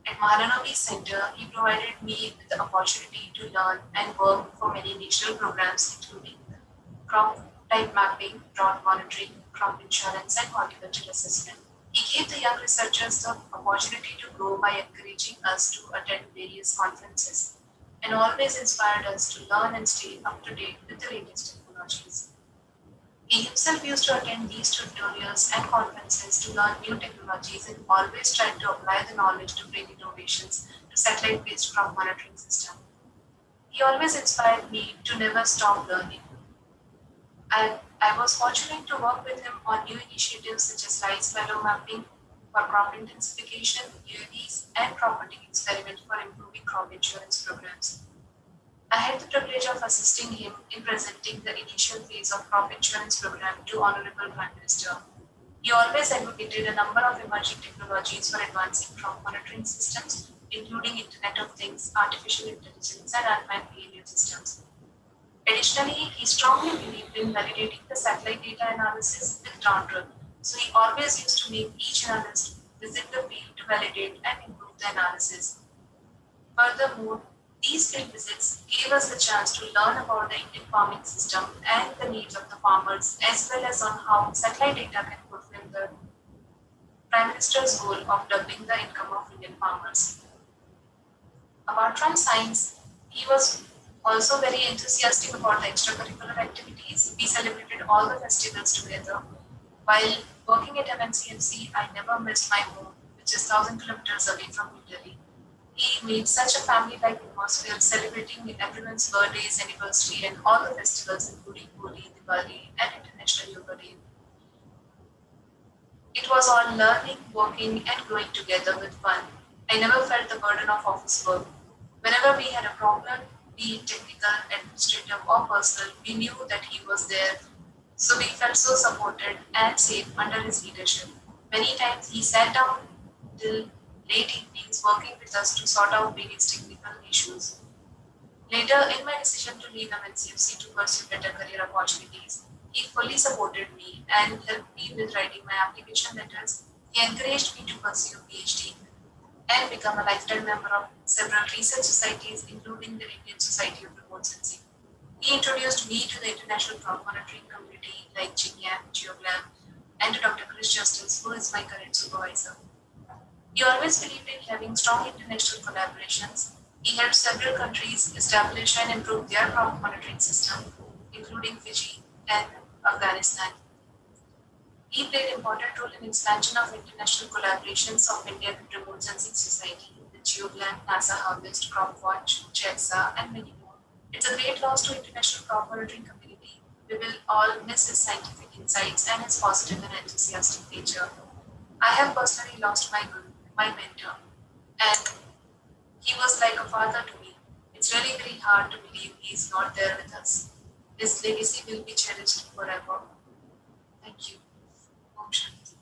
S3: At Mahalanavis Center, he provided me with the opportunity to learn and work for many national programs, including crop type mapping, drought monitoring, crop insurance, and horticulture assessment. He gave the young researchers the opportunity to grow by encouraging us to attend various conferences and always inspired us to learn and stay up to date with the latest technologies. He himself used to attend these tutorials and conferences to learn new technologies and always tried to apply the knowledge to bring innovations to satellite-based crop monitoring system. He always inspired me to never stop learning. I was fortunate to work with him on new initiatives such as rice fallow mapping for crop intensification, UAVs, and property experiment for improving crop insurance programs. I had the privilege of assisting him in presenting the initial phase of crop insurance program to Honorable Prime Minister. He always advocated a number of emerging technologies for advancing crop monitoring systems, including Internet of Things, artificial intelligence, and unmanned behavior systems. Additionally, he strongly believed in validating the satellite data analysis with ground truth, so he always used to make each analyst visit the field to validate and improve the analysis. Furthermore, these field visits gave us the chance to learn about the Indian farming system and the needs of the farmers, as well as on how satellite data can fulfill the Prime Minister's goal of doubling the income of Indian farmers. Apart from science, he was also very enthusiastic about the extracurricular activities. We celebrated all the festivals together. While working at MNCFC, I never missed my home, which is 1,000 kilometers away from New Delhi. He made such a family-like atmosphere, celebrating everyone's birthdays, anniversary, and all the festivals, including Holi, Diwali, and International Yoga Day. It was all learning, working, and growing together with fun. I never felt the burden of office work. Whenever we had a problem, be it technical, administrative, or personal, we knew that he was there. So we felt so supported and safe under his leadership. Many times he sat down till late evenings working with us to sort out various technical issues. Later, in my decision to leave MNCFC to pursue better career opportunities, he fully supported me and helped me with writing my application letters. He encouraged me to pursue a PhD and become a lifetime member of several research societies, including the Indian Society of Remote Sensing. He introduced me to the international crop monitoring community like GIAM, GeoGlam, and to Dr. Chris Justice, who is my current supervisor. He always believed in having strong international collaborations. He helped several countries establish and improve their crop monitoring system, including Fiji and Afghanistan. He played an important role in expansion of international collaborations of Indian Remote Sensing Society, the GeoGlam, NASA Harvest, CropWatch, JAXA, and many more. It's a great loss to international crop monitoring community. We will all miss his scientific insights and his positive and enthusiastic nature. I have personally lost my mentor, and he was like a father to me. It's really very hard to believe he is not there with us. His legacy will be cherished forever. Thank you. Om Shanti.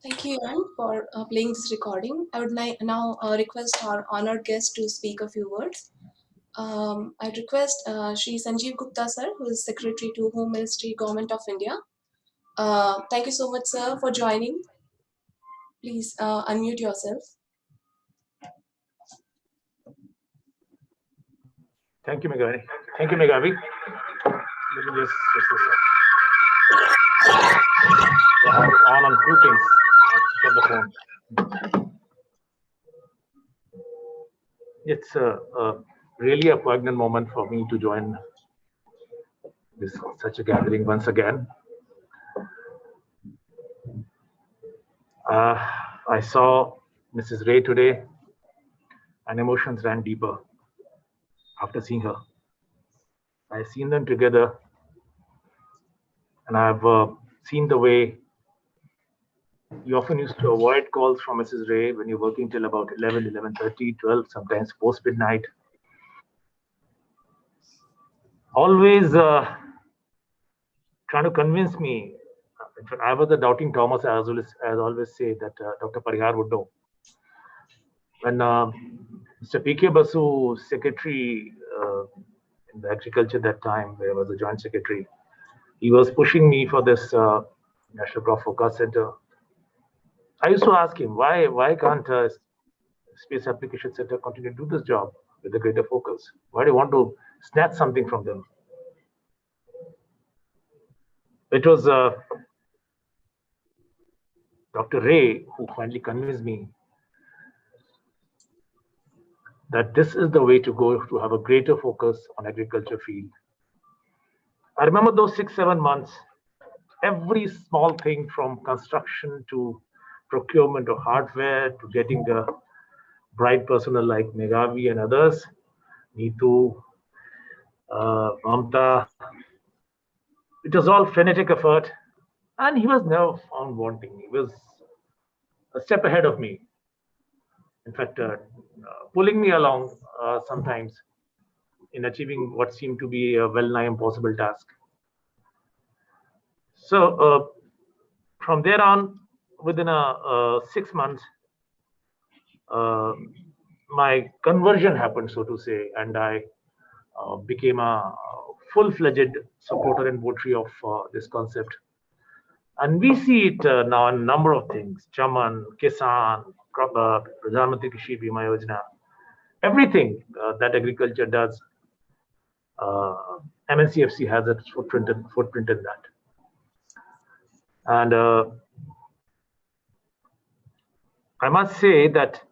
S13: Thank you, Ian, for playing this recording. I would now request our honored guest to speak a few words. I'd request Shri Sanjeev Gupta, sir, who is Secretary to Home Ministry, Government of India. Thank you so much, sir, for joining. Please unmute yourself.
S14: Thank you, Meghavi. Thank you, Meghavi. Let me just a sec. So I'm on two things. I'll switch on the phone. It's really a poignant moment for me to join such a gathering once again. I saw Mrs. Ray today, and emotions ran deeper after seeing her. I've seen them together, and I've seen the way you often used to avoid calls from Mrs. Ray when you're working till about 11, 11:30, 12, sometimes post midnight. Always trying to convince me. In fact, I was a doubting Thomas, as always say that Dr. Parihar would know. When Mr. P.K. Basu, secretary in the agriculture that time, where I was a joint secretary, he was pushing me for this National Crop Forecast Center. I used to ask him, why can't Space Application Center continue to do this job with a greater focus? Why do you want to snatch something from them? It was Dr. Ray who finally convinced me that this is the way to go to have a greater focus on agriculture field. I remember those 6-7 months, every small thing from construction to procurement of hardware to getting the bright personnel like Meghavi and others, Neetu, Mamta. It was all frenetic effort, and he was never found wanting. He was a step ahead of me. In fact, pulling me along sometimes in achieving what seemed to be a well-nigh impossible task. So from there on, within 6 months, my conversion happened, so to say, and I became a full-fledged supporter and votary of this concept. And we see it now in a number of things: Chaman, Kisan, Pradhan Mantri Krishi Bima Yojana, everything that agriculture does. MNCFC has its footprint in that. And I must say that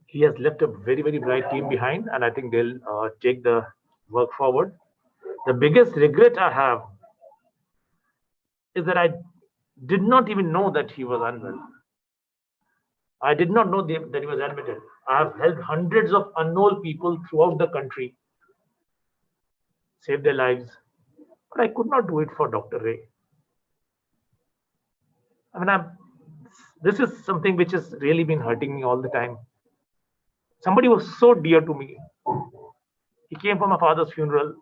S14: he has left a very, very bright team behind, and I think they'll take the work forward. The biggest regret I have is that I did not even know that he was unwell. I did not know that he was admitted. I have helped hundreds of unknown people throughout the country, saved their lives, but I could not do it for Dr. Ray. I mean, this is something which has really been hurting me all the time. Somebody was so dear to me. He came for my father's funeral.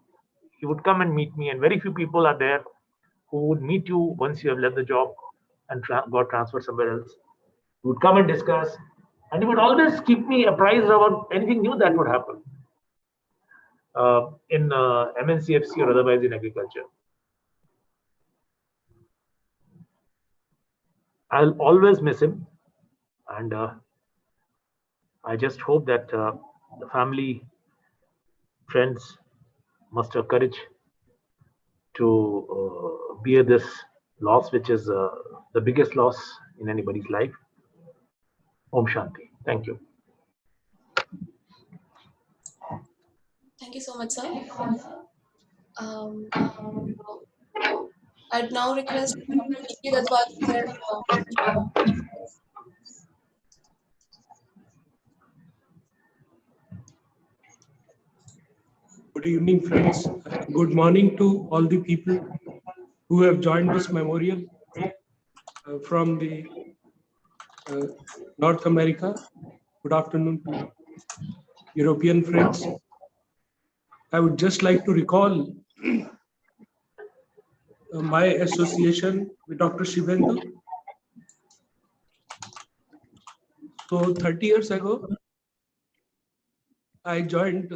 S14: He would come and meet me, and very few people are there who would meet you once you have left the job and got transferred somewhere else. He would come and discuss, and he would always keep me apprised about anything new that would happen in MNCFC or otherwise in agriculture. I'll always miss him, and I just hope that the family, friends must have courage to bear this loss, which is the biggest loss in anybody's life. Om Shanti. Thank you.
S13: Thank you so much, sir. I'd now request Dr. sir.
S15: Good evening, friends. Good morning to all the people who have joined this memorial from the North America. Good afternoon to European friends. I would just like to recall my association with Dr. Shibendu So 30 years ago, I joined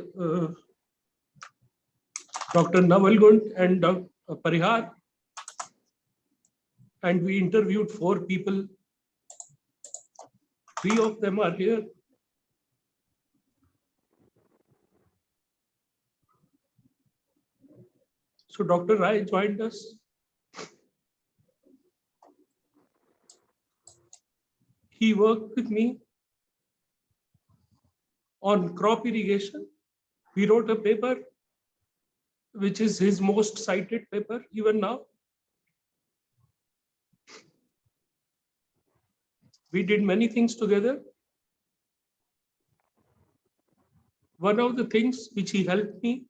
S15: Dr. Navalgund and Dr. Parihar, and we interviewed 4 people. 3 of them are here. So Dr. Ray joined us. He worked with me on crop irrigation. We wrote a paper, which is his most cited paper even now. We did many things together. One of the things which he helped me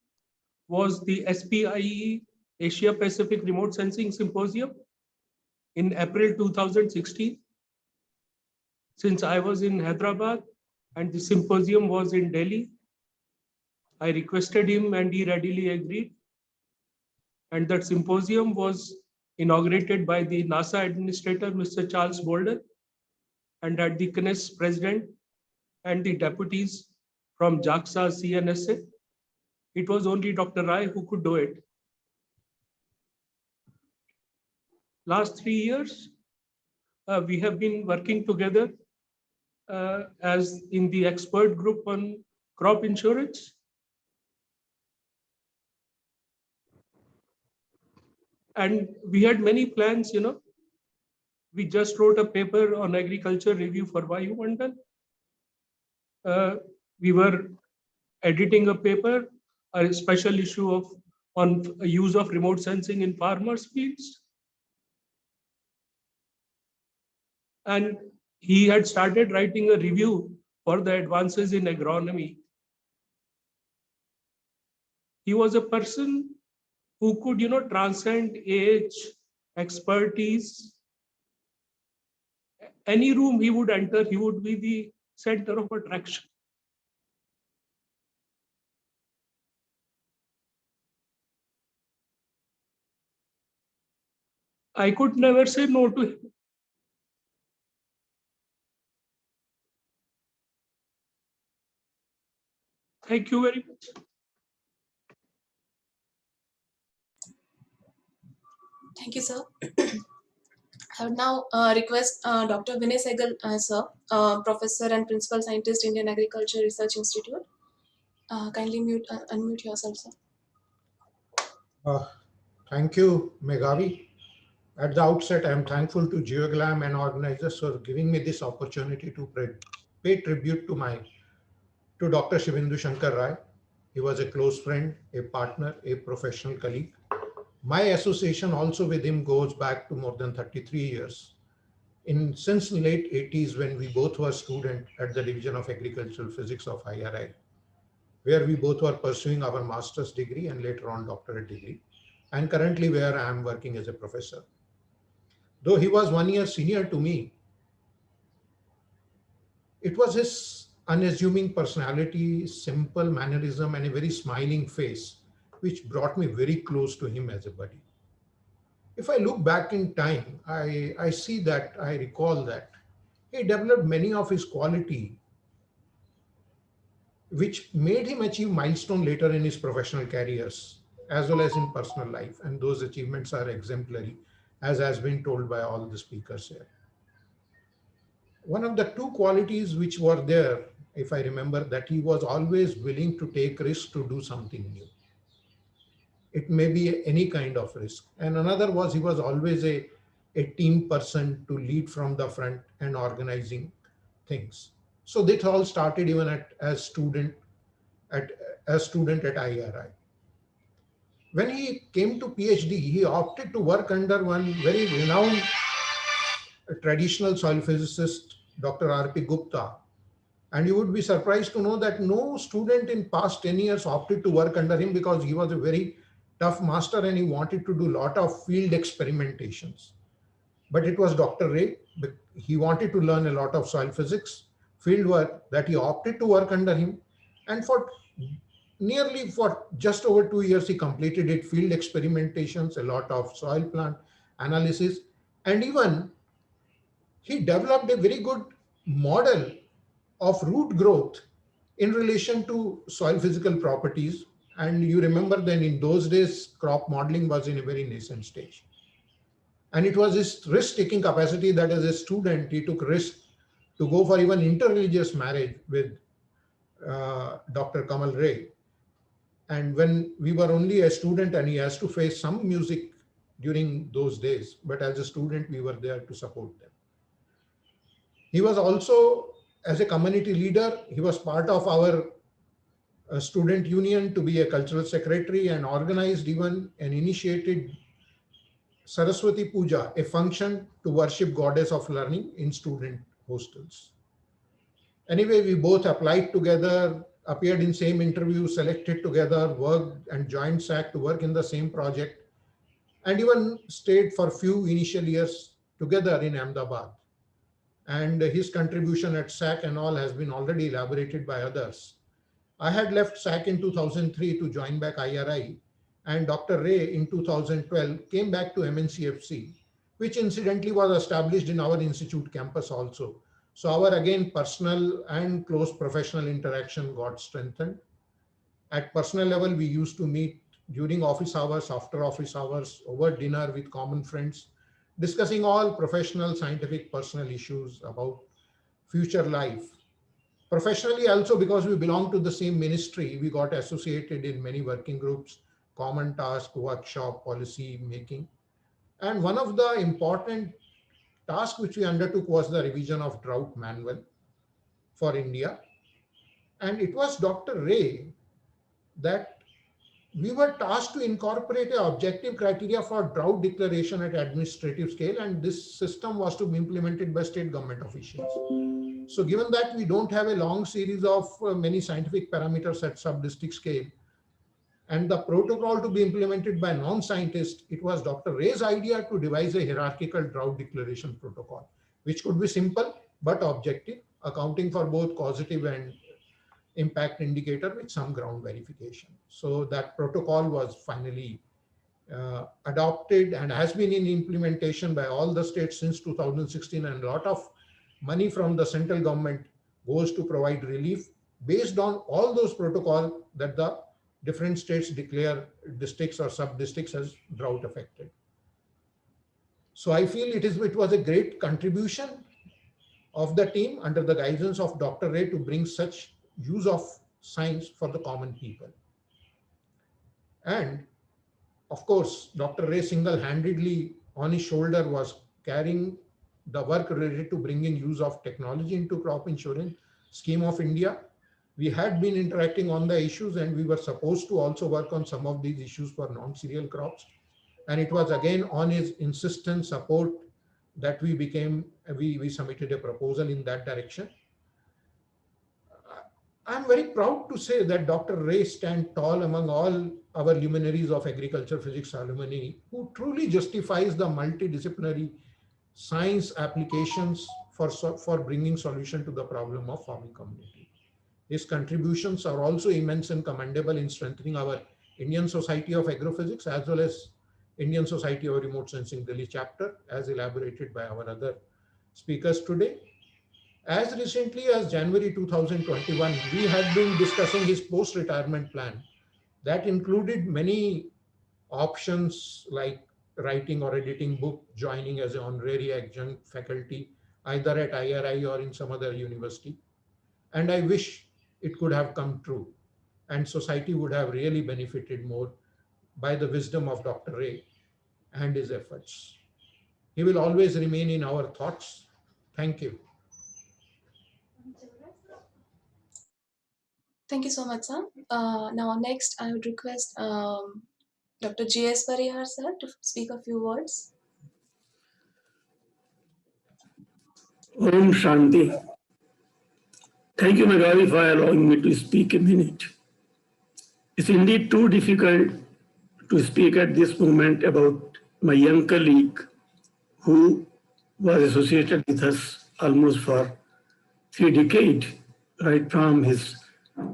S15: was the SPIE Asia Pacific Remote Sensing Symposium in April 2016. Since I was in Hyderabad and the symposium was in Delhi, I requested him and he readily agreed. And that symposium was inaugurated by the NASA administrator, Mr. Charles Bolden, and at the CNES president and the deputies from JAXA, CNSA. It was only Dr. Rai who could do it. Last 3 years, we have been working together as in the expert group on crop insurance. And we had many plans, you know. We just wrote a paper on agriculture review for Vayumandal. We were editing a paper, a special issue on use of remote sensing in farmers' fields. And he had started writing a review for the advances in agronomy. He was a person who could, you know, transcend age, expertise. Any room he would enter, he would be the center of attraction. I could never say no to him. Thank you very much.
S13: Thank you, sir. I would now request Dr. Vinay Sehgal, sir, Professor and Principal Scientist, Indian Agriculture Research Institute. Kindly unmute yourself, sir.
S16: Thank you, Meghavi. At the outset, I am thankful to GeoGlam and organizers for giving me this opportunity to pay tribute to Dr. Shibendu Shankar Ray. He was a close friend, a partner, a professional colleague. My association also with him goes back to more than 33 years. Since late 80s, when we both were students at the Division of Agricultural Physics of IRI, where we both were pursuing our master's degree and later on doctorate degree, and currently where I am working as a professor. Though he was 1 year senior to me, it was his unassuming personality, simple mannerism, and a very smiling face, which brought me very close to him as a buddy. If I look back in time, I recall that he developed many of his quality, which made him achieve milestone later in his professional careers, as well as in personal life. And those achievements are exemplary, as has been told by all the speakers here. One of the 2 qualities which were there, if I remember, that he was always willing to take risks to do something new. It may be any kind of risk. And another was he was always a team person to lead from the front and organizing things. So that all started even as student at IRI. When he came to PhD, he opted to work under one very renowned traditional soil physicist, Dr. R.P. Gupta. And you would be surprised to know that no student in past 10 years opted to work under him, because he was a very tough master and he wanted to do a lot of field experimentations. But it was Dr. Ray. He wanted to learn a lot of soil physics, field work, that he opted to work under him. And for just over 2 years, he completed it, field experimentations, a lot of soil plant analysis. And even he developed a very good model of root growth in relation to soil physical properties. And you remember that in those days, crop modeling was in a very nascent stage. And it was his risk-taking capacity that as a student, he took risk to go for even interreligious marriage with Dr. Kamal Ray. And when we were only a student and he has to face some music during those days, but as a student, we were there to support them. He was also, as a community leader, he was part of our student union to be a cultural secretary and organized even and initiated Saraswati Puja, a function to worship goddess of learning in student hostels. Anyway, we both applied together, appeared in same interview, selected together, worked and joined SAC to work in the same project, and even stayed for few initial years together in Ahmedabad. And his contribution at SAC and all has been already elaborated by others. I had left SAC in 2003 to join back IRI, and Dr. Ray in 2012 came back to MNCFC, which incidentally was established in our institute campus also. So our again personal and close professional interaction got strengthened. At personal level, we used to meet during office hours, after office hours, over dinner with common friends, discussing all professional, scientific, personal issues about future life. Professionally also, because we belong to the same ministry, we got associated in many working groups, common task, workshop, policy making. And one of the important tasks which we undertook was the revision of drought manual for India. And it was Dr. Ray that we were tasked to incorporate an objective criteria for drought declaration at administrative scale, and this system was to be implemented by state government officials. So given that we don't have a long series of many scientific parameters at sub-district scale, and the protocol to be implemented by non-scientists, it was Dr. Ray's idea to devise a hierarchical drought declaration protocol, which could be simple but objective, accounting for both causative and impact indicator with some ground verification. So that protocol was finally adopted and has been in implementation by all the states since 2016, and a lot of money from the central government goes to provide relief based on all those protocols that the different states declare districts or sub-districts as drought affected. So I feel it was a great contribution of the team under the guidance of Dr. Ray to bring such use of science for the common people. And of course, Dr. Ray single-handedly on his shoulder was carrying the work related to bringing use of technology into crop insurance scheme of India. We had been interacting on the issues, and we were supposed to also work on some of these issues for non-cereal crops. And it was again on his insistent support that we submitted a proposal in that direction. I'm very proud to say that Dr. Ray stands tall among all our luminaries of agriculture physics alumni, who truly justifies the multidisciplinary science applications for bringing solution to the problem of farming community. His contributions are also immense and commendable in strengthening our Indian Society of Agrophysics as well as Indian Society of Remote Sensing Delhi chapter, as elaborated by our other speakers today. As recently as January 2021, we had been discussing his post-retirement plan that included many options like writing or editing book, joining as an honorary adjunct faculty, either at IRI or in some other university. And I wish it could have come true, and society would have really benefited more by the wisdom of Dr. Ray and his efforts. He will always remain in our thoughts. Thank you.
S13: Thank you so much, sir. Now, next, I would request Dr. J.S. Parihar, sir, to speak a few words.
S17: Om Shanti. Thank you, Meghali, for allowing me to speak a minute. It's indeed too difficult to speak at this moment about my young colleague who was associated with us almost for 3 decades, right from his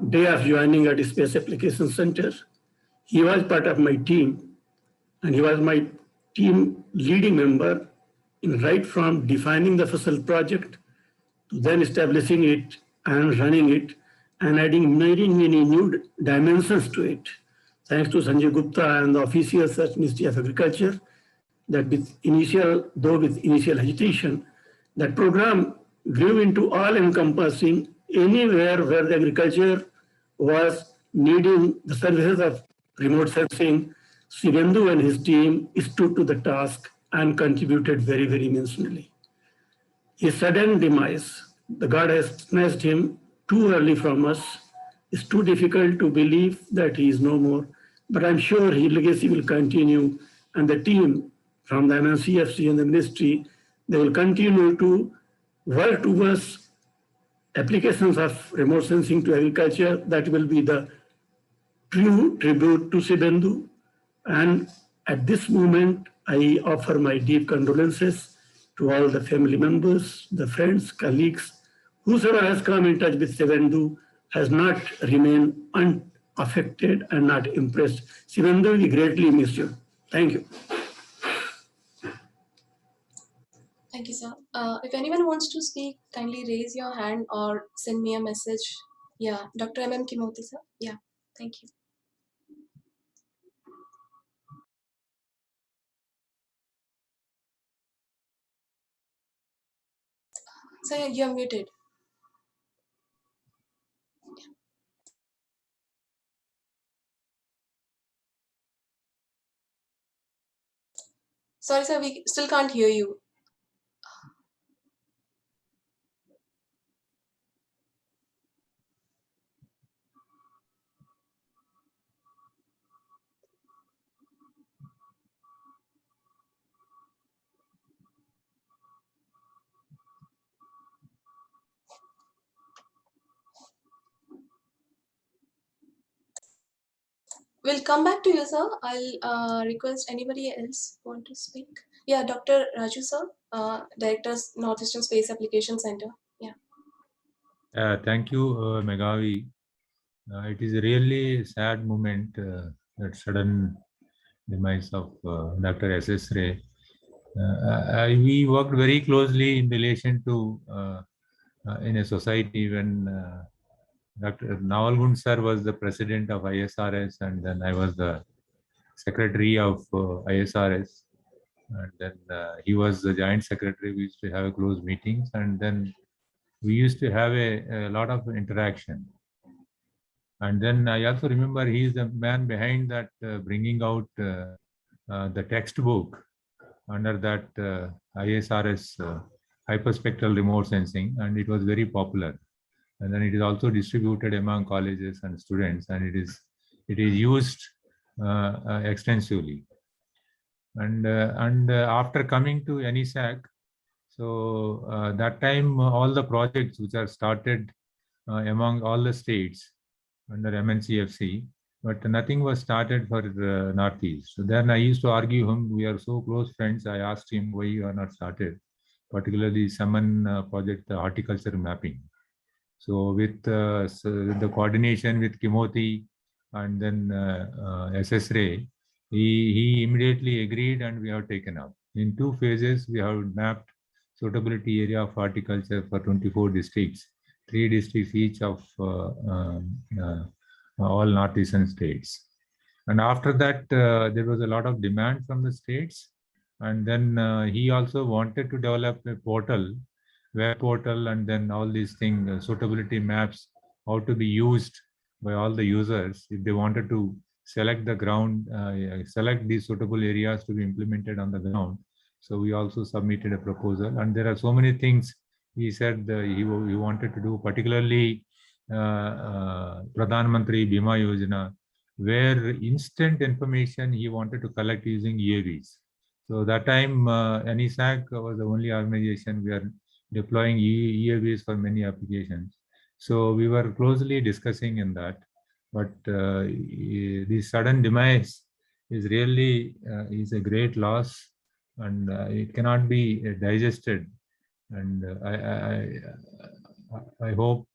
S17: day of joining at the Space Application Center. He was part of my team, and he was my team leading member in right from defining the FASL project to then establishing it and running it and adding many new dimensions to it. Thanks to Sanjay Gupta and the officials at Ministry of Agriculture, that with initial hesitation, that program grew into all-encompassing anywhere where the agriculture was needing the services of remote sensing. Shibendu and his team stood to the task and contributed very immensely. His sudden demise, the God has snatched him too early from us. It's too difficult to believe that he is no more, but I'm sure his legacy will continue, and the team from the MNCFC and the ministry, they will continue to work towards applications of remote sensing to agriculture. That will be the true tribute to Shibendu. And at this moment, I offer my deep condolences to all the family members, the friends, colleagues, whosoever has come in touch with Shibendu has not remained unaffected and not impressed. Shibendu, we greatly miss you. Thank you.
S13: Thank you, sir. If anyone wants to speak, kindly raise your hand or send me a message. Yeah, Dr. M.M. Kimoti, sir. Yeah, thank you. Sir, you're muted. Sorry, sir, we still can't hear you. We'll come back to you, sir. I'll request anybody else want to speak. Yeah, Dr. Raju, sir, Director, Northeastern Space Application Center. Yeah.
S18: Thank you, Megavi. It is a really sad moment, that sudden demise of Dr. S.S. Ray. We worked very closely in relation to in a society when Dr. Nawalgund sir was the president of ISRS, and then I was the secretary of ISRS, and then he was the joint secretary. We used to have close meetings, and then we used to have a lot of interaction. And then I also remember he is the man behind that bringing out the textbook under that ISRS hyperspectral remote sensing, and it was very popular. And then it is also distributed among colleges and students, and it is used extensively. And after coming to NESAC, so that time all the projects which are started among all the states under MNCFC, but nothing was started for Northeast. So then I used to argue him. We are so close friends. I asked him why you are not started, particularly Saman project, the horticulture mapping. So with the coordination with Kimoti and then S.S. Ray, he immediately agreed, and we have taken up. In 2 phases, we have mapped suitability area of horticulture for 24 districts, 3 districts each of all northeastern states. And after that, there was a lot of demand from the states. And then he also wanted to develop a portal, web portal, and then all these things, suitability maps, how to be used by all the users if they wanted to select the ground, select these suitable areas to be implemented on the ground. So we also submitted a proposal, and there are so many things he said he wanted to do, particularly Pradhan Mantri Bima Yojana, where instant information he wanted to collect using UAVs. So that time NESAC was the only organization we are deploying UAVs for many applications. So we were closely discussing in that, but the sudden demise is really is a great loss, and it cannot be digested. And I hope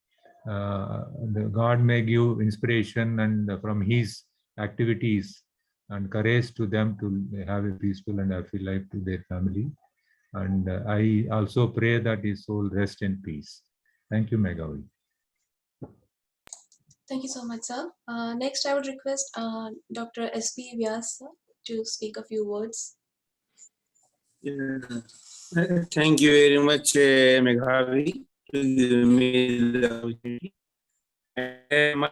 S18: the God may give inspiration and from his activities and courage to them to have a peaceful and happy life to their family. And I also pray that his soul rest in peace. Thank you, Megavi.
S13: Thank you so much, sir. Next, I would request Dr. S.P. Vyas sir, to speak a few words.
S17: Yeah. Thank you very much, Meghavi, to give me the opportunity. My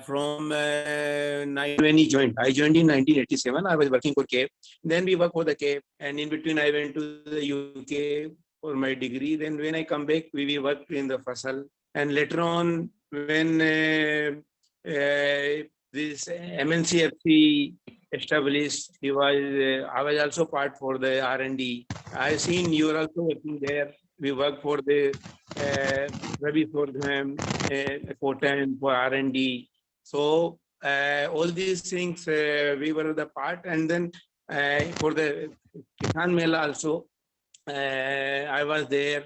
S17: from when he joined, I joined in 1987. I was working for CAPE. Then we worked for the CAPE, and in between I went to the UK for my degree. Then when I come back, we worked in the Fasal, and later on when this MNCFC established, I was also part for the R&D. I seen you are also working there. We work for the Ravi program, Kotan for R&D. So all these things we were the part, and then for the Kisan Mela also, I was there.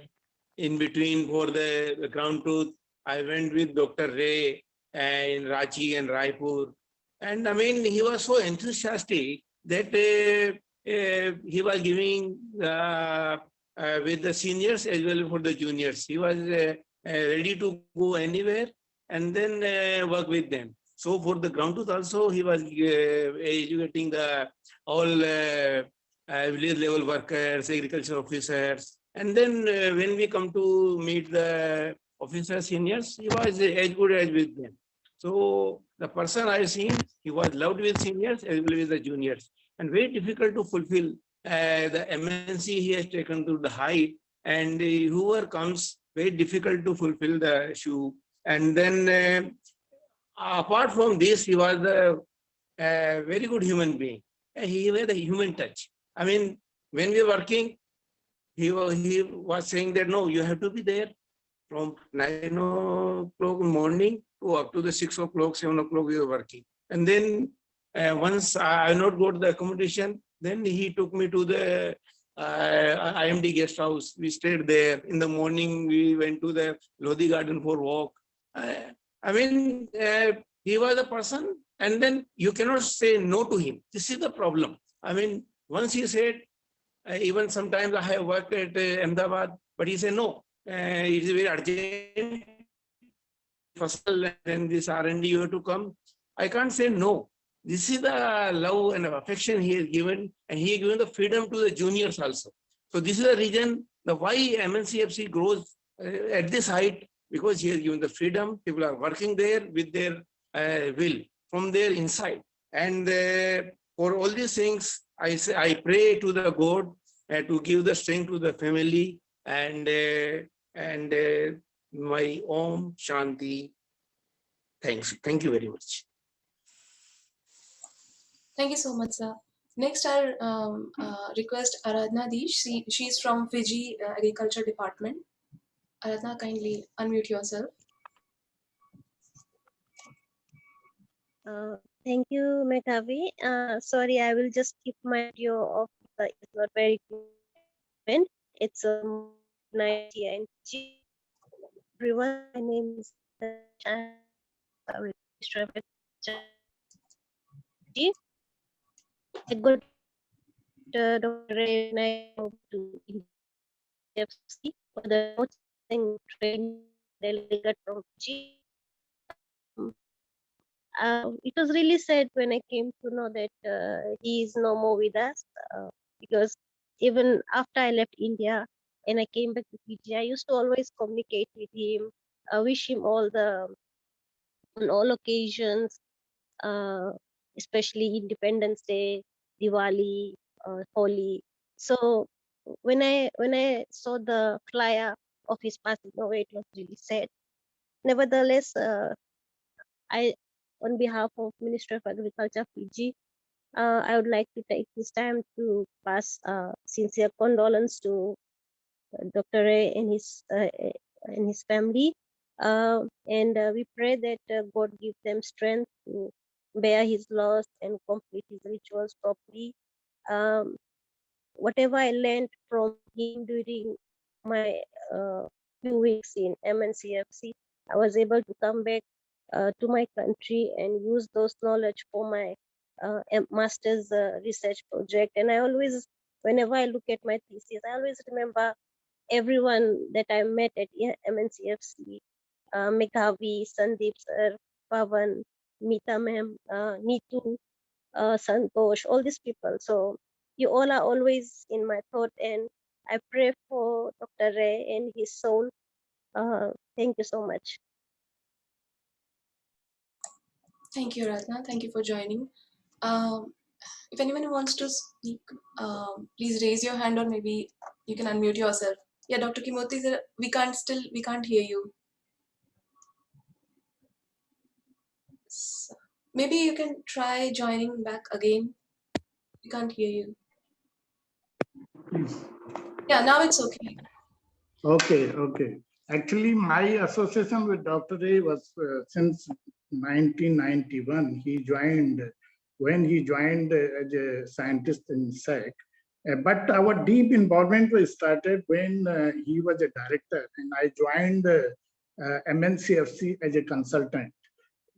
S17: In between for the ground truth, I went with Dr. Ray in Ranchi and Raipur. And I mean, he was so enthusiastic that he was giving with the seniors as well for the juniors. He was ready to go anywhere and then work with them. So for the ground truth also, he was educating the all village level workers, agriculture officers. And then when we come to meet the officers, seniors, he was as good as with them. So the person I seen, he was loved with seniors as well as the juniors, and very difficult to fulfill. The MNC he has taken to the height, and whoever comes, very difficult to fulfill the shoe. And then apart from this, he was a very good human being. He had a human touch. I mean, when we were working, he was saying that no, you have to be there from 9 o'clock morning to up to the 6 o'clock, 7 o'clock we were working. And then once I not got the accommodation, then he took me to the IMD guest house. We stayed there. In the morning, we went to the Lodi garden for walk. I mean, he was a person, and then you cannot say no to him. This is the problem. I mean, once he said, even sometimes I have worked at Ahmedabad, but he said, no, it is very urgent. And this R&D you have to come. I can't say no. This is the love and affection he has given, and he has given the freedom to the juniors also. So this is the reason why MNCFC grows at this height, because he has given the freedom. People are working there with their will from their inside. And for all these things, I pray to the God to give the strength to the family and my Om Shanti. Thanks. Thank you very much.
S13: Thank you so much, sir. Next, I'll request Aradhna Deesh. She's from Fiji Agriculture Department. Aradhna, kindly unmute yourself.
S19: Thank you, Meghavi. Sorry, I will just keep my audio off. It's not very good. It's 90 and Fiji. Everyone, my name is I got Dr. Ray and I to FC for the training delegate from Fiji. It was really sad when I came to know that he is no more with us, because even after I left India and I came back to Fiji, I used to always communicate with him, wish him on all occasions, especially Independence Day, Diwali, Holi. So when I saw the flyer of his passing away, it was really sad. Nevertheless, on behalf of Ministry of Agriculture Fiji, I would like to take this time to pass sincere condolence to Dr. Ray and his family, and we pray that God give them strength to bear his loss and complete his rituals properly. Whatever I learned from him during my few weeks in MNCFC, I was able to come back to my country and use those knowledge for my master's research project. And I always, whenever I look at my thesis, I always remember everyone that I met at MNCFC, Meghavi, Sandeep sir, Pavan, Meeta ma'am, Neetu, Santosh, all these people. So you all are always in my thought, and I pray for Dr. Ray and his soul. Thank you so much.
S13: Thank you, Ratna. Thank you for joining. If anyone wants to speak, please raise your hand, or maybe you can unmute yourself. Yeah, Dr. Kimoti, sir, we can't hear you. So, maybe you can try joining back again. We can't hear you.
S17: Please.
S13: Yeah, now it's okay.
S17: Okay. Actually, my association with Dr. Ray was since 1991. When he joined as a scientist in SAC. But our deep involvement was started when he was a director, and I joined MNCFC as a consultant.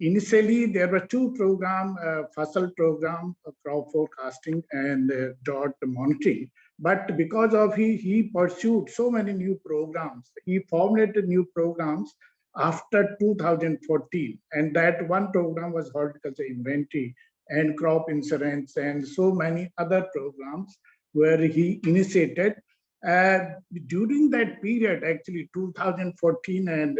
S17: Initially, there were two programs, FASL program, crop forecasting and drought monitoring. But because of he pursued so many new programs, he formulated new programs after 2014. And that one program was horticulture inventory and crop insurance and so many other programs where he initiated. During that period, actually 2014 and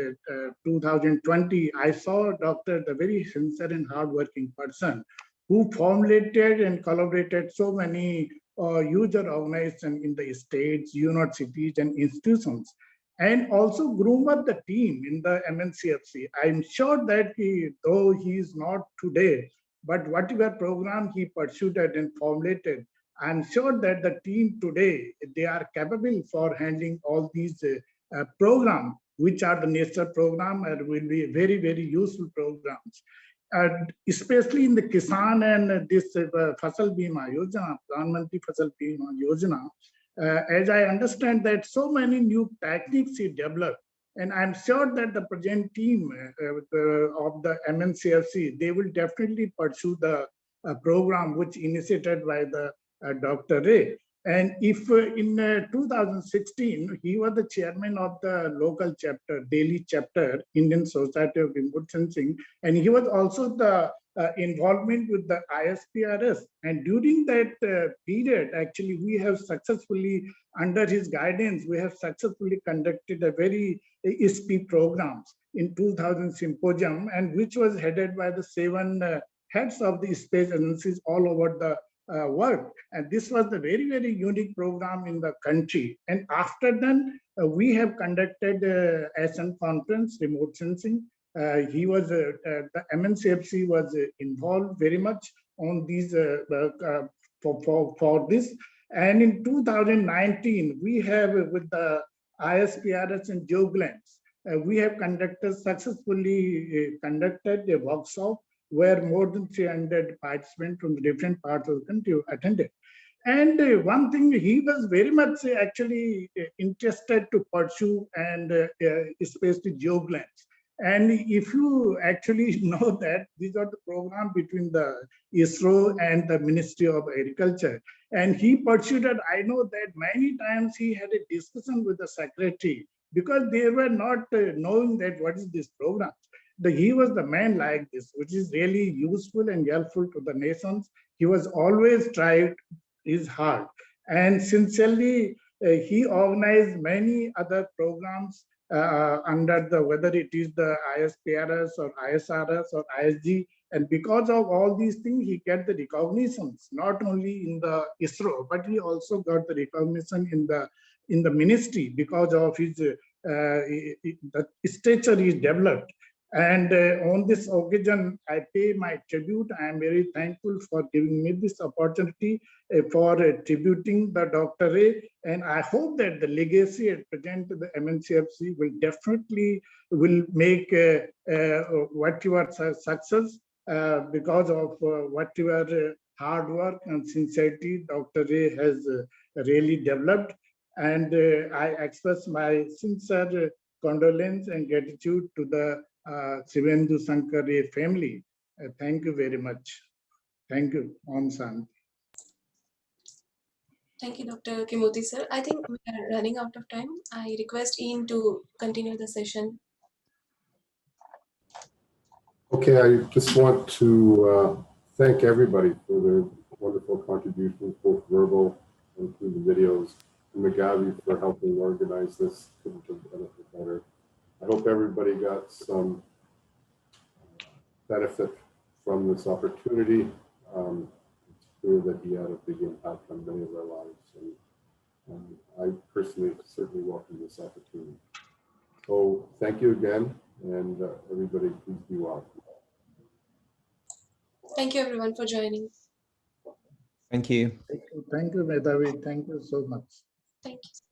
S17: 2020, I saw Dr. the very sincere and hardworking person who formulated and collaborated so many user organizations in the states, universities, and institutions, and also groom up the team in the MNCFC. I'm sure that though he is not today, but whatever program he pursued and formulated, I'm sure that the team today, they are capable for handling all these programs, which are the nature program and will be very, very useful programs. Especially in the Kisan and this Fasal Bima Yojana, Pradhan Mantri Fasal Bima Yojana, as I understand that so many new techniques he developed, and I'm sure that the present team of the MNCFC, they will definitely pursue the program which initiated by the Dr. Ray. And if in 2016, he was the chairman of the local chapter, Delhi chapter, Indian Society of Remote Sensing, and he was also the involvement with the ISPRS. And during that period, actually, we have successfully, under his guidance, we have successfully conducted a very ISP programs in 2000 symposium, and which was headed by the 7 heads of the space agencies all over the world. And this was the very, very unique program in the country. And after that, we have conducted ASEAN conference, remote sensing. The MNCFC was involved very much on these for this. And in 2019, we have with the ISPRS and GeoGlance, we have successfully conducted a workshop where more than 300 participants from the different parts of the country attended. And one thing he was very much actually interested to pursue, and especially GeoGlance. And if you actually know that these are the program between the ISRO and the Ministry of Agriculture, and he pursued it. I know that many times he had a discussion with the secretary because they were not knowing that what is this program. He was the man like this, which is really useful and helpful to the nations. He was always tried his hard. And sincerely, he organized many other programs under whether it is the ISPRS or ISRS or ISG. And because of all these things, he get the recognitions, not only in the ISRO, but he also got the recognition in the ministry because of his the stature he developed. And on this occasion, I pay my tribute. I am very thankful for giving me this opportunity for tributing the Dr. Ray. And I hope that the legacy at present to the MNCFC will definitely make whatever success because of whatever hard work and sincerity Dr. Ray has really developed. And I express my sincere condolence and gratitude to the Shibendu Shankar Ray family. Thank you very much. Thank you. Om Shanti.
S13: Thank you, Dr. Kimoti, sir. I think we are running out of time. I request Ian to continue the session.
S1: Okay, I just want to thank everybody for their wonderful contributions, both verbal and through the videos, and Magavi for helping organize this. Couldn't have done it better. I hope everybody got some benefit from this opportunity. It's clear that he had a big impact on many of our lives, and I personally certainly welcome this opportunity. So thank you again, and everybody please be well.
S13: Thank you, everyone, for joining.
S4: Thank you.
S20: Thank you, Medhavi. Thank you so much.
S13: Thank you.